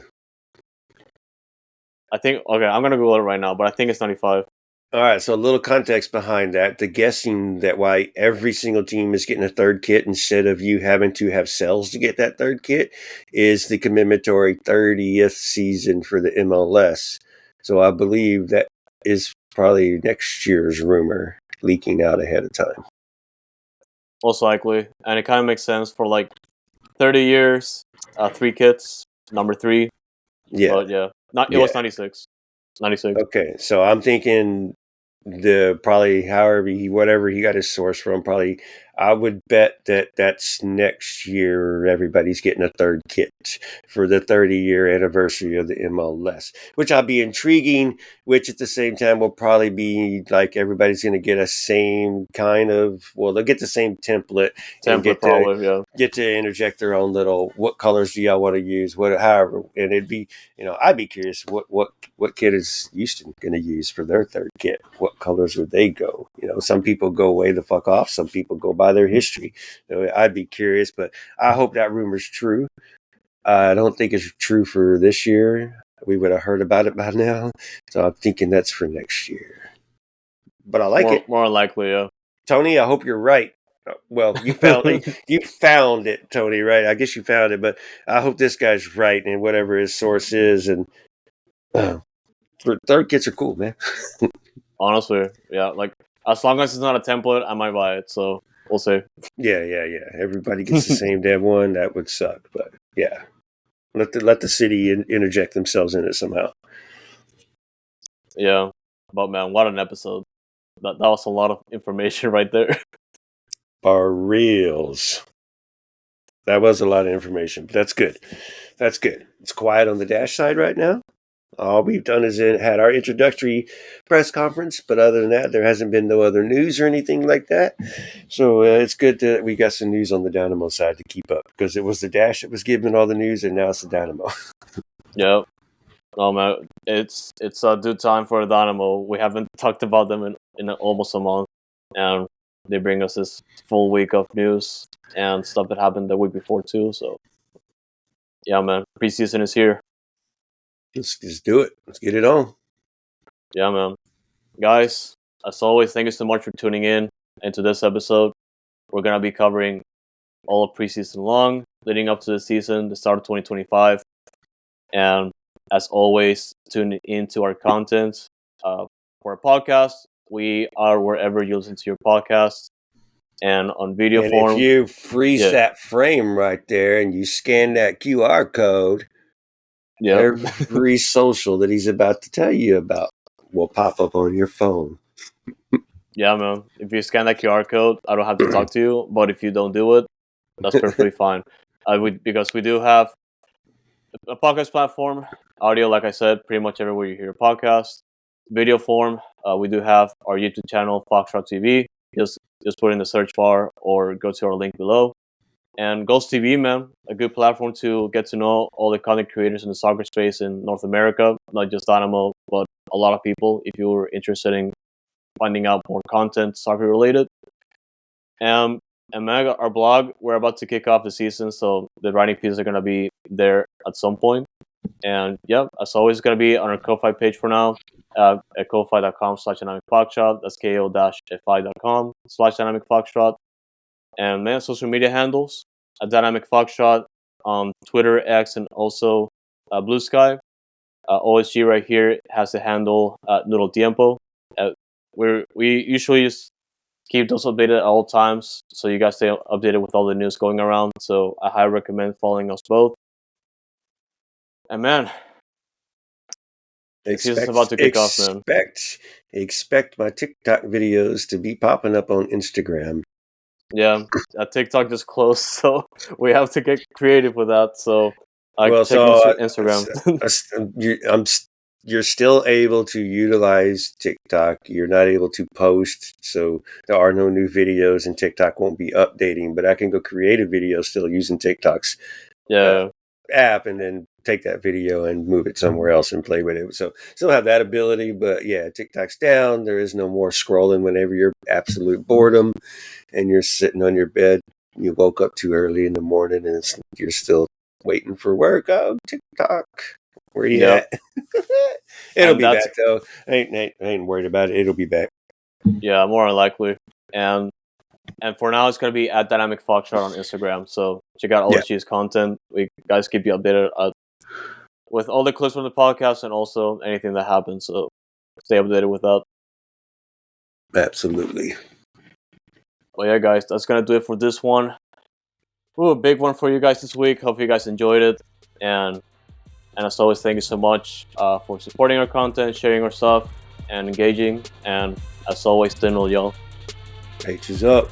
I think, okay, I'm going to Google it right now, but I think it's 95. All right, so a little context behind that. The guessing that why every single team is getting a third kit instead of you having to have cells to get that third kit is the commemoratory 30th season for the MLS. So I believe that is probably next year's rumor leaking out ahead of time. Most likely. And it kind of makes sense for like 30 years, 3 kits, number 3. Yeah. But yeah, it was 96. 96. Okay, so I'm thinking whatever he got his source from, probably I would bet that's next year everybody's getting a third kit for the 30-year anniversary of the MLS, which I'll be intriguing, which at the same time will probably be like everybody's going to get a same kind of, they'll get the same template and get to interject their own little, what colors do y'all want to use, however, and it'd be, I'd be curious what kit is Houston going to use for their third kit? What colors would they go? Some people go way the fuck off. Some people go by their history. I'd be curious, but I hope that rumor's true. I don't think it's true for this year. We would have heard about it by now. So I'm thinking that's for next year. But I like it. More likely, yeah. Tony, I hope you're right. Well, you found it, Tony, right? I guess you found it, but I hope this guy's right and whatever his source is. And third kits are cool, man. Honestly, yeah. Like, as long as it's not a template, I might buy it. So we'll see. Yeah. Everybody gets the same damn one. That would suck, but yeah. Let the city interject themselves in it somehow. Yeah, but man, what an episode! That was a lot of information right there. For reals. That was a lot of information, but that's good. That's good. It's quiet on the dash side right now. All we've done is had our introductory press conference, but other than that, there hasn't been no other news or anything like that. So it's good that we got some news on the Dynamo side to keep up, because it was the Dash that was giving all the news, and now it's the Dynamo. Yep. No man, it's a due time for the Dynamo. We haven't talked about them in almost a month, and they bring us this full week of news and stuff that happened the week before too. So yeah, man, preseason is here. Let's just do it. Let's get it on. Yeah, man. Guys, as always, thank you so much for tuning in into this episode. We're gonna be covering all of preseason long, leading up to the season, the start of 2025, and as always, tune into our content for our podcast. We are wherever you listen to your podcast, and on video And form. if you freeze that frame right there and you scan that QR code, every social that he's about to tell you about will pop up on your phone. Yeah, man. If you scan that QR code, I don't have to talk to you. But if you don't do it, that's perfectly fine. Because we do have a podcast platform, audio, like I said, pretty much everywhere you hear a podcast. Video form, we do have our YouTube channel, Foxtrot TV. Just put in the search bar or go to our link below. And Ghost TV, man, a good platform to get to know all the content creators in the soccer space in North America, not just Dynamo, but a lot of people. If you're interested in finding out more content soccer related. And man, our blog, we're about to kick off the season, so the writing pieces are going to be there at some point. And yeah, as always, it's going to be on our Ko-Fi page for now, at ko-fi.com/dynamicfoxtrot. That's ko-fi.com/dynamicfoxtrot. And man, social media handles at Dynamic Foxtrot on Twitter, X, and also Blue Sky. OSG right here has the handle Noodle Tiempo. We usually just keep those updated at all times, so you guys stay updated with all the news going around. So I highly recommend following us both. And man, the season's about to kick off, man. Expect my TikTok videos to be popping up on Instagram. Yeah, TikTok just closed, so we have to get creative with that. So Instagram. You're still able to utilize TikTok. You're not able to post, so there are no new videos, and TikTok won't be updating. But I can go create a video still using TikTok's app, and then take that video and move it somewhere else and play with it. So still have that ability, but yeah, TikTok's down. There is no more scrolling whenever you're absolute boredom and you're sitting on your bed. You woke up too early in the morning and you're still waiting for work. Oh, TikTok. Where you at? It'll be back though. I ain't worried about it. It'll be back. Yeah, more than likely. And for now, it's gonna be at Dynamic Foxtrot on Instagram. So check out OSG's content. We guys keep you updated with all the clips from the podcast and also anything that happens. So stay updated with that. Absolutely. Well, yeah, guys, that's gonna do it for this one. Ooh, a big one for you guys this week. Hope you guys enjoyed it. And as always, thank you so much for supporting our content, sharing our stuff, and engaging. And as always, stay Noodle, y'all. H is up.